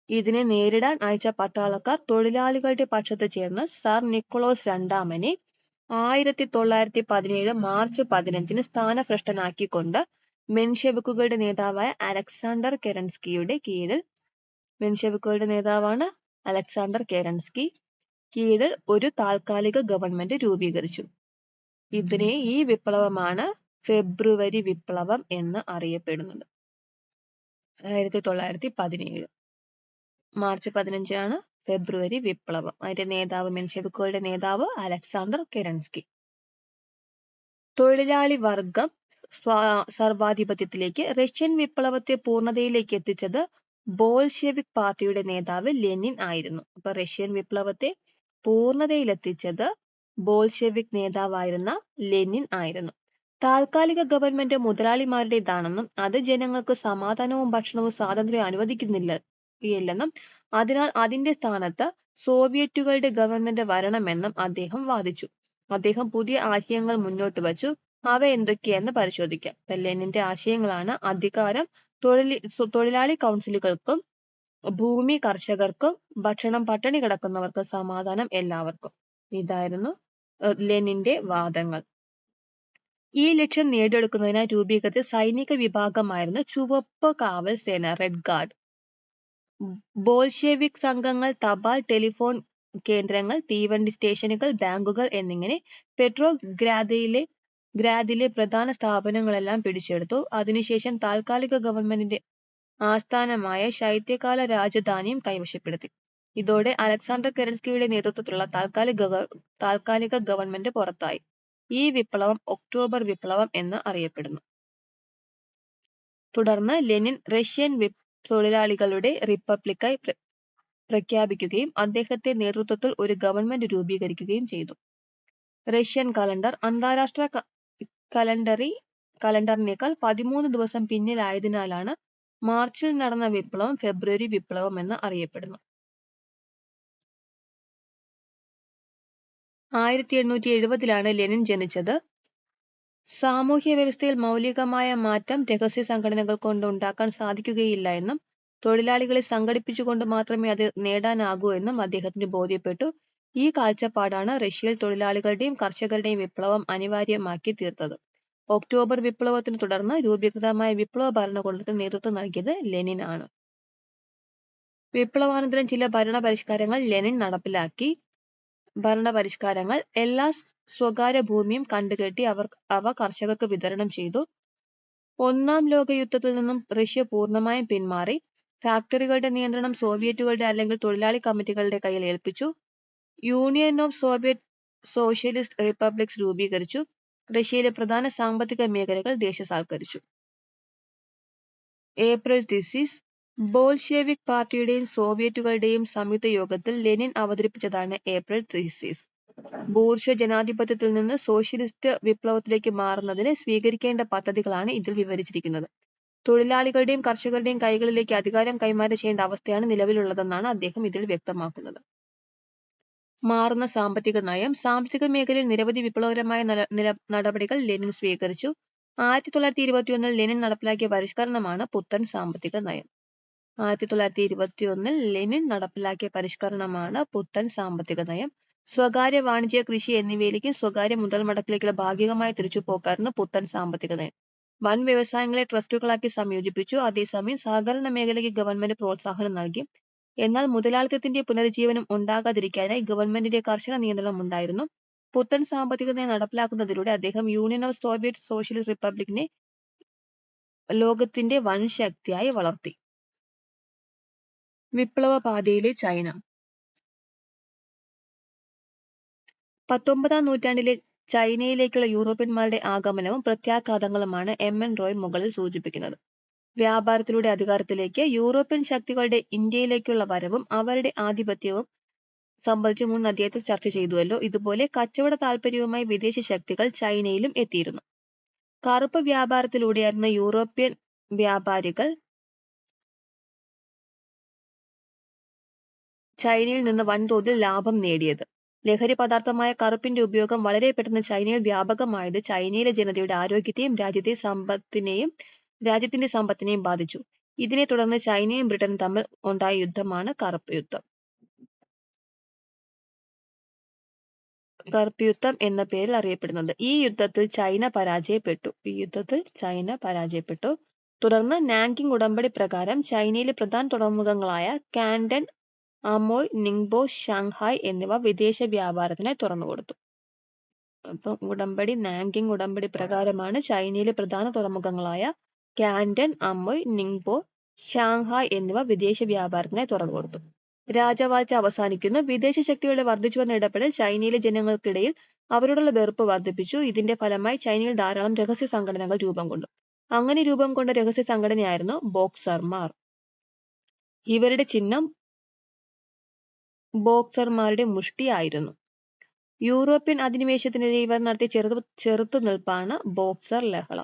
Speaker 1: ഇതിനെ നേരിടാൻ അയച്ച പട്ടാളക്കാർ തൊഴിലാളികളുടെ പക്ഷത്ത് ചേർന്ന് സാർ നിക്കോളാസ് രണ്ടാമനെ 1917 മാർച്ച് 15 സ്ഥാനഭ്രഷ്ടനാക്കിക്കൊണ്ട് മെൻഷെവിക്കുകളുടെ നേതാവായ അലക്സാണ്ടർ കെരൻസ്കിയുടെ കീഴിൽ ഒരു താൽക്കാലിക ഗവൺമെന്റ് രൂപീകരിച്ചു. ഈ വിപ്ലവമാണ് ഫെബ്രുവരി വിപ്ലവം എന്ന് അറിയപ്പെടുന്നത്. 1917 മാർച്ച് 15 ഫെബ്രുവരി വിപ്ലവം. അതിന്റെ നേതാവ് മെൻഷെവിക്കുകളുടെ നേതാവ് അലക്സാണ്ടർ കെരൻസ്കി. തൊഴിലാളി വർഗം സർവാധിപത്യത്തിലേക്ക്. റഷ്യൻ വിപ്ലവത്തെ പൂർണ്ണതയിലേക്ക് എത്തിച്ചത് ബോൾഷെവിക് പാർട്ടിയുടെ നേതാവ് ലെനിൻ ആയിരുന്നു. അപ്പൊ റഷ്യൻ വിപ്ലവത്തെ പൂർണ്ണതയിലെത്തിച്ചത് ബോൾഷെവിക് നേതാവായിരുന്ന ലെനിൻ ആയിരുന്നു. താൽക്കാലിക ഗവൺമെന്റ് മുതലാളിമാരുടേതാണെന്നും അത് ജനങ്ങൾക്ക് സമാധാനവും ഭക്ഷണവും സ്വാതന്ത്ര്യവും അനുവദിക്കുന്നില്ലെന്നും അതിനാൽ അതിന്റെ സ്ഥാനത്ത് സോവിയറ്റുകളുടെ ഗവൺമെന്റ് വരണമെന്നും അദ്ദേഹം വാദിച്ചു. അദ്ദേഹം പുതിയ ആശയങ്ങൾ മുന്നോട്ട് വച്ചു. അവ എന്തൊക്കെയെന്ന് പരിശോധിക്കാം. ലെനിന്റെ ആശയങ്ങളാണ്: അധികാരം തൊഴിലാളി കൗൺസിലുകൾക്കും, ഭൂമി കർഷകർക്കും, ഭക്ഷണം പട്ടിണി കിടക്കുന്നവർക്ക്, സമാധാനം എല്ലാവർക്കും. ഇതായിരുന്നു ലെനിന്റെ വാദങ്ങൾ. ഈ ലക്ഷ്യം നേടിയെടുക്കുന്നതിനായി രൂപീകരിച്ച സൈനിക വിഭാഗമായിരുന്നു ചുവപ്പ് കാവൽ സേന, റെഡ് ഗാർഡ്. ബോൾഷെവിക് സംഘങ്ങൾ തപാൽ, ടെലിഫോൺ കേന്ദ്രങ്ങൾ, തീവണ്ടി സ്റ്റേഷനുകൾ, ബാങ്കുകൾ എന്നിങ്ങനെ ഗ്രാദിലെ പ്രധാന സ്ഥാപനങ്ങളെല്ലാം പിടിച്ചെടുത്തു. അതിനുശേഷം താൽക്കാലിക ഗവൺമെന്റിന്റെ ആസ്ഥാനമായ ശൈത്യകാല രാജധാനിയും കൈവശപ്പെടുത്തി. ഇതോടെ അലക്സാണ്ടർ കെരൻസ്കിയുടെ നേതൃത്വത്തിലുള്ള താൽക്കാലിക ഗവൺമെന്റ് പുറത്തായി. ഈ വിപ്ലവം ഒക്ടോബർ വിപ്ലവം എന്ന് അറിയപ്പെടുന്നു. തുടർന്ന് ലെനിൻ റഷ്യൻ തൊഴിലാളികളുടെ റിപ്പബ്ലിക്കായി പ്രഖ്യാപിക്കുകയും അദ്ദേഹത്തെ നേതൃത്വത്തിൽ ഒരു ഗവൺമെന്റ് രൂപീകരിക്കുകയും ചെയ്തു. റഷ്യൻ കലണ്ടർ അന്താരാഷ്ട്ര കലണ്ടറിനേക്കാൾ 13 ദിവസം പിന്നിലായതിനാലാണ് മാർച്ചിൽ നടന്ന വിപ്ലവം ഫെബ്രുവരി വിപ്ലവം എന്ന് അറിയപ്പെടുന്നു. 1870 ലെനിൻ ജനിച്ചത്. സാമൂഹ്യ വ്യവസ്ഥയിൽ മൗലികമായ മാറ്റം രഹസ്യ സംഘടനകൾ കൊണ്ട് ഉണ്ടാക്കാൻ സാധിക്കുകയില്ല എന്നും തൊഴിലാളികളെ സംഘടിപ്പിച്ചുകൊണ്ട് മാത്രമേ അത് നേടാനാകൂ എന്നും അദ്ദേഹത്തിന് ബോധ്യപ്പെട്ടു. ഈ കാഴ്ചപ്പാടാണ് റഷ്യയിൽ തൊഴിലാളികളുടെയും കർഷകരുടെയും വിപ്ലവം അനിവാര്യമാക്കി തീർത്തത്. ഒക്ടോബർ വിപ്ലവത്തിനെ തുടർന്ന് രൂപീകൃതമായ വിപ്ലവ ഭരണകൂടത്തിന് നേതൃത്വം നൽകിയത് ലെനിൻ ആണ്. വിപ്ലവാനന്തരം ചില ഭരണപരിഷ്കാരങ്ങൾ ലെനിൻ നടപ്പിലാക്കി. ഭരണപരിഷ്കാരങ്ങൾ: എല്ലാ സ്വകാര്യ ഭൂമിയും കണ്ടുകെട്ടി അവ കർഷകർക്ക് വിതരണം ചെയ്തു. ഒന്നാം ലോക യുദ്ധത്തിൽ നിന്നും റഷ്യ പൂർണ്ണമായും പിന്മാറി. ഫാക്ടറികളുടെ നിയന്ത്രണം സോവിയറ്റുകളുടെ അല്ലെങ്കിൽ തൊഴിലാളി കമ്മിറ്റികളുടെ കയ്യിൽ ഏൽപ്പിച്ചു. Union of Soviet socialist republics രൂപീകരിച്ചു. റഷ്യയിലെ പ്രധാന സാമ്പത്തിക മേഖലകൾ ദേശസാൽക്കരിച്ചു. ഏപ്രിൽ തീസിസ്: ബോൾഷെവിക് പാർട്ടിയുടെയും സോവിയറ്റുകളുടെയും സംയുക്ത യോഗത്തിൽ ലെനിൻ അവതരിപ്പിച്ചതാണ് ഏപ്രിൽ തീസിസ്. ബൂർഷ്വ ജനാധിപത്യത്തിൽ നിന്ന് സോഷ്യലിസ്റ്റ് വിപ്ലവത്തിലേക്ക് മാറുന്നതിന് സ്വീകരിക്കേണ്ട പദ്ധതികളാണ് ഇതിൽ വിവരിച്ചിരിക്കുന്നത്. തൊഴിലാളികളുടെയും കർഷകരുടെയും കൈകളിലേക്ക് അധികാരം കൈമാറ്റം ചെയ്യേണ്ട അവസ്ഥയാണ് നിലവിലുള്ളതെന്നാണ് അദ്ദേഹം ഇതിൽ വ്യക്തമാക്കുന്നത്. മാറുന്ന സാമ്പത്തിക നയം: സാമ്പത്തിക മേഖലയിൽ നിരവധി വിപ്ലവകരമായ നടപടികൾ ലെനിൻ സ്വീകരിച്ചു. 1921 ലെനിൻ നടപ്പിലാക്കിയ പരിഷ്കരണമാണ് പുത്തൻ സാമ്പത്തിക നയം. 1921 ലെനിൻ നടപ്പിലാക്കിയ പരിഷ്കരണമാണ് പുത്തൻ സാമ്പത്തിക നയം. സ്വകാര്യ വാണിജ്യ, കൃഷി എന്നിവയിലേക്കും സ്വകാര്യ മുതൽ മുടക്കിലേക്കുള്ള ഭാഗികമായ തിരിച്ചുപോക്കായിരുന്നു പുത്തൻ സാമ്പത്തിക നയം. വൻ വ്യവസായങ്ങളെ ട്രസ്റ്റുകളാക്കി സംയോജിപ്പിച്ചു. അതേസമയം സഹകരണ മേഖലയ്ക്ക് ഗവൺമെന്റ് പ്രോത്സാഹനം നൽകി. എന്നാൽ മുതലാളിത്തത്തിന്റെ പുനരുജ്ജീവനം ഉണ്ടാകാതിരിക്കാനായി ഗവൺമെന്റിന്റെ കർശന നിയന്ത്രണം ഉണ്ടായിരുന്നു. പുത്തൻ സാമ്പത്തിക നയം നടപ്പിലാക്കുന്നതിലൂടെ അദ്ദേഹം യൂണിയൻ ഓഫ് സോവിയറ്റ് സോഷ്യലിസ്റ്റ് റിപ്പബ്ലിക്കിനെ ലോകത്തിന്റെ വൻ ശക്തിയായി വളർത്തി. വിപ്ലവപാതയിലെ ചൈന: 19-ാം നൂറ്റാണ്ടിലെ ചൈനയിലേക്കുള്ള യൂറോപ്യന്മാരുടെ ആഗമനവും പ്രത്യാഘാതങ്ങളുമാണ് എൻ റോയ് മുകളിൽ സൂചിപ്പിക്കുന്നത്. വ്യാപാരത്തിലൂടെ അധികാരത്തിലേക്ക് യൂറോപ്യൻ ശക്തികളുടെ ഇന്ത്യയിലേക്കുള്ള വരവും അവരുടെ ആധിപത്യവും സംബന്ധിച്ച് മുൻ അധ്യായത്തിൽ ചർച്ച ചെയ്തുവല്ലോ. ഇതുപോലെ കച്ചവട താൽപര്യവുമായി വിദേശ ശക്തികൾ ചൈനയിലും എത്തിയിരുന്നു. കറുപ്പ് വ്യാപാരത്തിലൂടെയായിരുന്നു യൂറോപ്യൻ വ്യാപാരികൾ ചൈനയിൽ നിന്ന് വൻതോതിൽ ലാഭം നേടിയത്. ലഹരി പദാർത്ഥമായ കറുപ്പിന്റെ ഉപയോഗം വളരെ പെട്ടെന്ന് ചൈനയിൽ വ്യാപകമായത് ചൈനയിലെ ജനതയുടെ ആരോഗ്യത്തെയും രാജ്യത്തിന്റെ സമ്പത്തിനെയും ബാധിച്ചു. ഇതിനെ തുടർന്ന് ചൈനയും ബ്രിട്ടനും തമ്മിൽ ഉണ്ടായ യുദ്ധമാണ് കറുപ്പ് യുദ്ധം എന്ന പേരിൽ അറിയപ്പെടുന്നത്. ഈ യുദ്ധത്തിൽ ചൈന പരാജയപ്പെട്ടു. തുടർന്ന് നാങ്കിങ് ഉടമ്പടി പ്രകാരം ചൈനയിലെ പ്രധാന തുറമുഖങ്ങളായ കാൻഡൻ, അമോയ്, നിങ്ബോ, ഷാങ്ഹായ് എന്നിവ വിദേശ വ്യാപാരത്തിനായി തുറന്നുകൊടുത്തു. നാങ്കിങ് ഉടമ്പടി പ്രകാരമാണ് ചൈനയിലെ പ്രധാന തുറമുഖങ്ങളായ കാൻഡൻ, അമോയ്, നിങ്ബോ, ഷാങ്ഹായ് എന്നിവ വിദേശ വ്യാപാരത്തിനായി തുറന്നുകൊടുത്തു. രാജവാഴ്ച അവസാനിക്കുന്നു. വിദേശ ശക്തികളുടെ വർദ്ധിച്ചുവന്ന ഇടപെടൽ ചൈനയിലെ ജനങ്ങൾക്കിടയിൽ അവരോടുള്ള വെറുപ്പ് വർദ്ധിപ്പിച്ചു. ഇതിന്റെ ഫലമായി ചൈനയിൽ ധാരാളം രഹസ്യ സംഘടനകൾ രൂപം കൊണ്ടു. അങ്ങനെ രൂപം കൊണ്ട രഹസ്യ സംഘടനയായിരുന്നു ബോക്സർമാർ. ഇവരുടെ ചിഹ്നം ബോക്സർമാരുടെ മുഷ്ടിയായിരുന്നു. യൂറോപ്യൻ അധിനിവേശത്തിനെതിരെ ഇവർ നടത്തിയ ചെറുത്തുനിൽപ്പാണ് ബോക്സർ ലഹള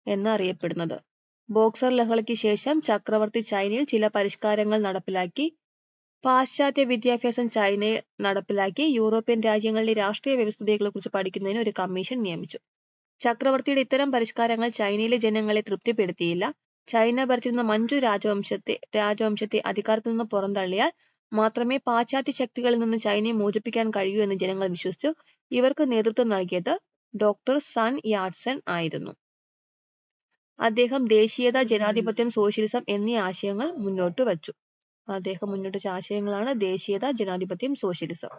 Speaker 1: എന്നറിയപ്പെടുന്നത്. ബോക്സർ ലഹളയ്ക്ക് ശേഷം ചക്രവർത്തി ചൈനയിൽ ചില പരിഷ്കാരങ്ങൾ നടപ്പിലാക്കി. പാശ്ചാത്യ വിദ്യാഭ്യാസം ചൈനയിൽ നടപ്പിലാക്കി. യൂറോപ്യൻ രാജ്യങ്ങളിലെ രാഷ്ട്രീയ വ്യവസ്ഥിതികളെക്കുറിച്ച് പഠിക്കുന്നതിന് ഒരു കമ്മീഷൻ നിയമിച്ചു. ചക്രവർത്തിയുടെ ഇത്തരം പരിഷ്കാരങ്ങൾ ചൈനയിലെ ജനങ്ങളെ തൃപ്തിപ്പെടുത്തിയില്ല. ചൈന ഭരിച്ചിരുന്ന മഞ്ചു രാജവംശത്തെ അധികാരത്തിൽ നിന്ന് പുറന്തള്ളിയാൽ മാത്രമേ പാശ്ചാത്യ ശക്തികളിൽ നിന്ന് ചൈനയെ മോചിപ്പിക്കാൻ കഴിയൂ എന്ന് ജനങ്ങൾ വിശ്വസിച്ചു. ഇവർക്ക് നേതൃത്വം നൽകിയത് ഡോക്ടർ സൺ യാട്സൻ ആയിരുന്നു. അദ്ദേഹം ദേശീയത, ജനാധിപത്യം, സോഷ്യലിസം എന്നീ ആശയങ്ങൾ മുന്നോട്ട് വച്ചു. അദ്ദേഹം മുന്നോട്ട് വെച്ച ആശയങ്ങളാണ് ദേശീയത, ജനാധിപത്യം, സോഷ്യലിസം.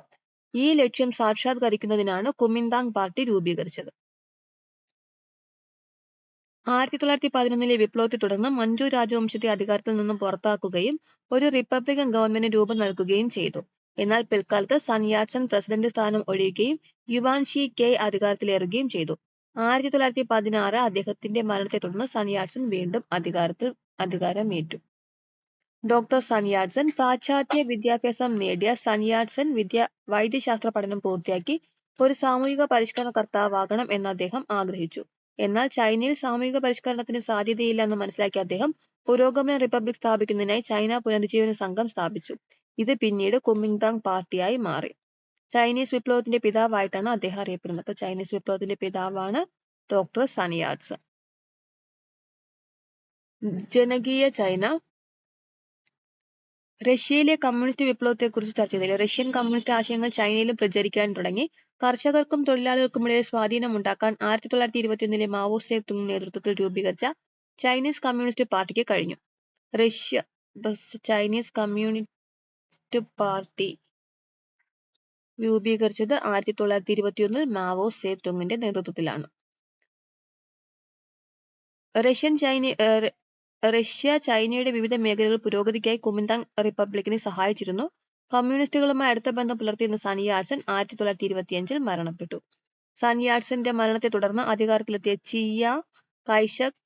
Speaker 1: ഈ ലക്ഷ്യം സാക്ഷാത്കരിക്കുന്നതിനാണ് കുമിന്താങ് പാർട്ടി രൂപീകരിച്ചത്. 1911 വിപ്ലവത്തെ തുടർന്ന് മഞ്ജു രാജവംശത്തെ അധികാരത്തിൽ നിന്നും പുറത്താക്കുകയും ഒരു റിപ്പബ്ലിക്കൻ ഗവൺമെന്റിന് രൂപം നൽകുകയും ചെയ്തു. എന്നാൽ പിൽക്കാലത്ത് സൺ യാട്സൻ പ്രസിഡന്റ് സ്ഥാനം ഒഴിയുകയും യുവാൻ ഷി കെയ് അധികാരത്തിലേറുകയും ചെയ്തു. 1916 അദ്ദേഹത്തിന്റെ മരണത്തെ തുടർന്ന് സൺ യാട്സൻ വീണ്ടും അധികാരമേറ്റു. ഡോക്ടർ സൺ യാട്സൻ പാശ്ചാത്യ വിദ്യാഭ്യാസം നേടിയ സൺ യാട്സൻ വൈദ്യശാസ്ത്ര പഠനം പൂർത്തിയാക്കി ഒരു സാമൂഹിക പരിഷ്കരണകർത്താവാകണം എന്ന് അദ്ദേഹം ആഗ്രഹിച്ചു. എന്നാൽ ചൈനയിൽ സാമൂഹിക പരിഷ്കരണത്തിന് സാധ്യതയില്ല എന്ന് മനസ്സിലാക്കിയ അദ്ദേഹം പുരോഗമന റിപ്പബ്ലിക് സ്ഥാപിക്കുന്നതിനായി ചൈന പുനരുജ്ജീവന സംഘം സ്ഥാപിച്ചു. ഇത് പിന്നീട് കുമിന്താങ് പാർട്ടിയായി മാറി. ചൈനീസ് വിപ്ലവത്തിന്റെ പിതാവായിട്ടാണ് അദ്ദേഹം അറിയപ്പെടുന്നത്. അപ്പൊ ചൈനീസ് വിപ്ലവത്തിന്റെ പിതാവാണ് ഡോക്ടർ സൺ യാട്സൻ. ജനകീയ ചൈന. റഷ്യയിലെ കമ്മ്യൂണിസ്റ്റ് വിപ്ലവത്തെക്കുറിച്ച് ചർച്ച ചെയ്തില്ല. റഷ്യൻ കമ്മ്യൂണിസ്റ്റ് ആശയങ്ങൾ ചൈനയിലും പ്രചരിക്കാൻ തുടങ്ങി. കർഷകർക്കും തൊഴിലാളികൾക്കുമിടയിൽ സ്വാധീനമുണ്ടാക്കാൻ 1921 മാവോ സേ തുങ് നേതൃത്വത്തിൽ രൂപീകരിച്ച ചൈനീസ് കമ്മ്യൂണിസ്റ്റ് പാർട്ടിക്ക് കഴിഞ്ഞു. ചൈനീസ് കമ്മ്യൂണിസ്റ്റ് പാർട്ടി രൂപീകരിച്ചത് 1921 മാവോ സേ തുങ്ങിന്റെ നേതൃത്വത്തിലാണ്. റഷ്യ ചൈനയുടെ വിവിധ മേഖലകളിൽ പുരോഗതിക്കായി കുമിന്താങ് റിപ്പബ്ലിക്കിനെ സഹായിച്ചിരുന്നു. കമ്മ്യൂണിസ്റ്റുകളുമായി അടുത്ത ബന്ധം പുലർത്തിയിരുന്ന സൺ യാട്സൻ 1925 മരണപ്പെട്ടു. സൺ യാട്സന്റെ മരണത്തെ തുടർന്ന് അധികാരത്തിലെത്തിയ ചിയാങ് കൈഷക്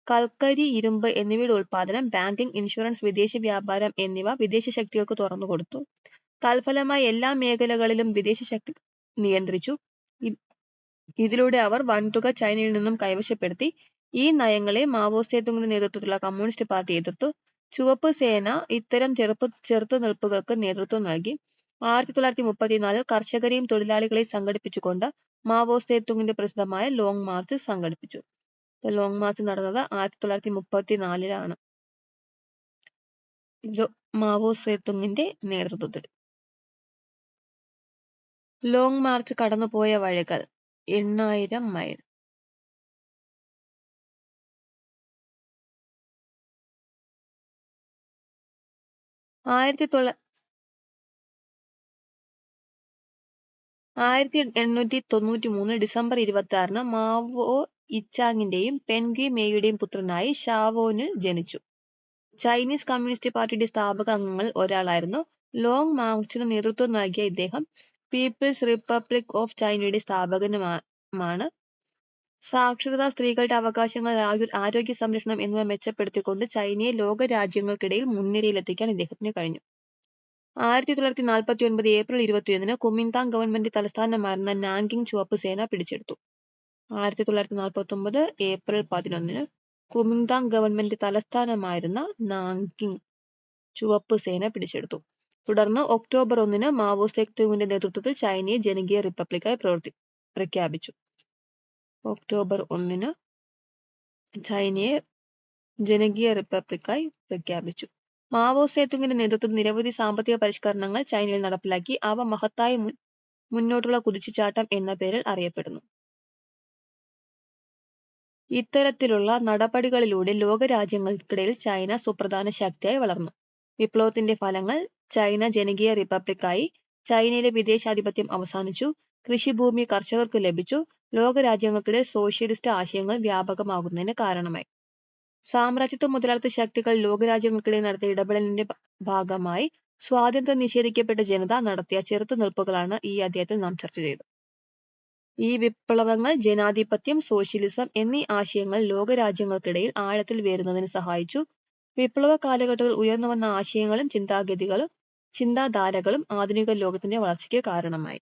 Speaker 1: കൽക്കരി, ഇരുമ്പ് എന്നിവയുടെ ഉൽപാദനം, ബാങ്കിംഗ്, ഇൻഷുറൻസ്, വിദേശ വ്യാപാരം എന്നിവ വിദേശ ശക്തികൾക്ക് തുറന്നുകൊടുത്തു. തൽഫലമായി എല്ലാ മേഖലകളിലും വിദേശ ശക്തി നിയന്ത്രിച്ചു. ഇതിലൂടെ അവർ വൻതുക ചൈനയിൽ നിന്നും കൈവശപ്പെടുത്തി. ഈ നയങ്ങളെ മാവോ സേ തുങ്ങിന്റെ നേതൃത്വത്തിലുള്ള കമ്മ്യൂണിസ്റ്റ് പാർട്ടി എതിർത്തു. ചുവപ്പ് സേന ഇത്തരം ചെറുത്തുനിൽപ്പുകൾക്ക് നേതൃത്വം നൽകി. 1934 കർഷകരെയും തൊഴിലാളികളെയും സംഘടിപ്പിച്ചുകൊണ്ട് മാവോ സേ തുങ്ങിന്റെ പ്രസിദ്ധമായ ലോങ് മാർച്ച് സംഘടിപ്പിച്ചു. ലോങ് മാർച്ച് നടന്നത് 1934 മാവോ സേ തുങ്ങിന്റെ നേതൃത്വത്തിൽ. ലോങ് മാർച്ച് കടന്നുപോയ വഴികൾ 8000 മൈൽ. 1893 ഡിസംബർ 26 മാവോ ഇച്ചാങ്ങിന്റെയും പെൻഗ്വി മേയുടെയും പുത്രനായി ഷാവോനിൽ ജനിച്ചു. ചൈനീസ് കമ്മ്യൂണിസ്റ്റ് പാർട്ടിയുടെ സ്ഥാപക അംഗങ്ങളിൽ ഒരാളായിരുന്നു. ലോങ് മാർച്ചിന് നേതൃത്വം നൽകിയ ഇദ്ദേഹം പീപ്പിൾസ് റിപ്പബ്ലിക് ഓഫ് ചൈനയുടെ സ്ഥാപകനുമാണ്. സാക്ഷരത, സ്ത്രീകളുടെ അവകാശങ്ങൾ, ആരോഗ്യ സംരക്ഷണം എന്നിവ മെച്ചപ്പെടുത്തിക്കൊണ്ട് ചൈനയെ ലോക രാജ്യങ്ങൾക്കിടയിൽ മുൻനിരയിലെത്തിക്കാൻ ഇദ്ദേഹത്തിന് കഴിഞ്ഞു. 1949 ഏപ്രിൽ 21 കുമിന്താങ് ഗവൺമെന്റ് തലസ്ഥാനമായിരുന്ന നാങ്കിങ് ചുവപ്പ് സേന പിടിച്ചെടുത്തു. 1949 ഏപ്രിൽ 11 കുമിന്താങ് ഗവൺമെന്റ് തലസ്ഥാനമായിരുന്ന നാങ്കിങ് ചുവപ്പ് സേന പിടിച്ചെടുത്തു. തുടർന്ന് ഒക്ടോബർ 1 മാവോ സേ തുങ്ങിന്റെ നേതൃത്വത്തിൽ ചൈനയെ ജനകീയ റിപ്പബ്ലിക്കായി പ്രഖ്യാപിച്ചു. ഒക്ടോബർ 1 ചൈനയെ ജനകീയ റിപ്പബ്ലിക്കായി പ്രഖ്യാപിച്ചു. മാവോ സേ തുങ്ങിന്റെ നേതൃത്വത്തിൽ നിരവധി സാമ്പത്തിക പരിഷ്കരണങ്ങൾ ചൈനയിൽ നടപ്പിലാക്കി. അവ മഹത്തായ മുന്നോട്ടുള്ള കുതിച്ചുചാട്ടം എന്ന പേരിൽ അറിയപ്പെടുന്നു. ഇത്തരത്തിലുള്ള നടപടികളിലൂടെ ലോകരാജ്യങ്ങൾക്കിടയിൽ ചൈന സുപ്രധാന ശക്തിയായി വളർന്നു. വിപ്ലവത്തിന്റെ ഫലങ്ങൾ: ചൈന ജനകീയ റിപ്പബ്ലിക്കായി. ചൈനയിലെ വിദേശാധിപത്യം അവസാനിച്ചു. കൃഷിഭൂമി കർഷകർക്ക് ലഭിച്ചു. ലോകരാജ്യങ്ങൾക്കിടയിൽ സോഷ്യലിസ്റ്റ് ആശയങ്ങൾ വ്യാപകമാകുന്നതിന് കാരണമായി. സാമ്രാജ്യത്വ മുതലാളിത്ത ശക്തികൾ ലോകരാജ്യങ്ങൾക്കിടയിൽ നടത്തിയ ഇടപെടലിന്റെ ഭാഗമായി സ്വാതന്ത്ര്യം നിഷേധിക്കപ്പെട്ട ജനത നടത്തിയ ചെറുത്തുനിൽപ്പുകളാണ് ഈ അധ്യായത്തിൽ നാം ചർച്ച ചെയ്തത്. ഈ വിപ്ലവങ്ങൾ ജനാധിപത്യം, സോഷ്യലിസം എന്നീ ആശയങ്ങൾ ലോകരാജ്യങ്ങൾക്കിടയിൽ ആഴത്തിൽ വേരുന്നതിന് സഹായിച്ചു. വിപ്ലവ കാലഘട്ടത്തിൽ ഉയർന്നുവന്ന ആശയങ്ങളും ചിന്താധാരകളും ആധുനിക ലോകത്തിന്റെ വളർച്ചയ്ക്ക് കാരണമായി.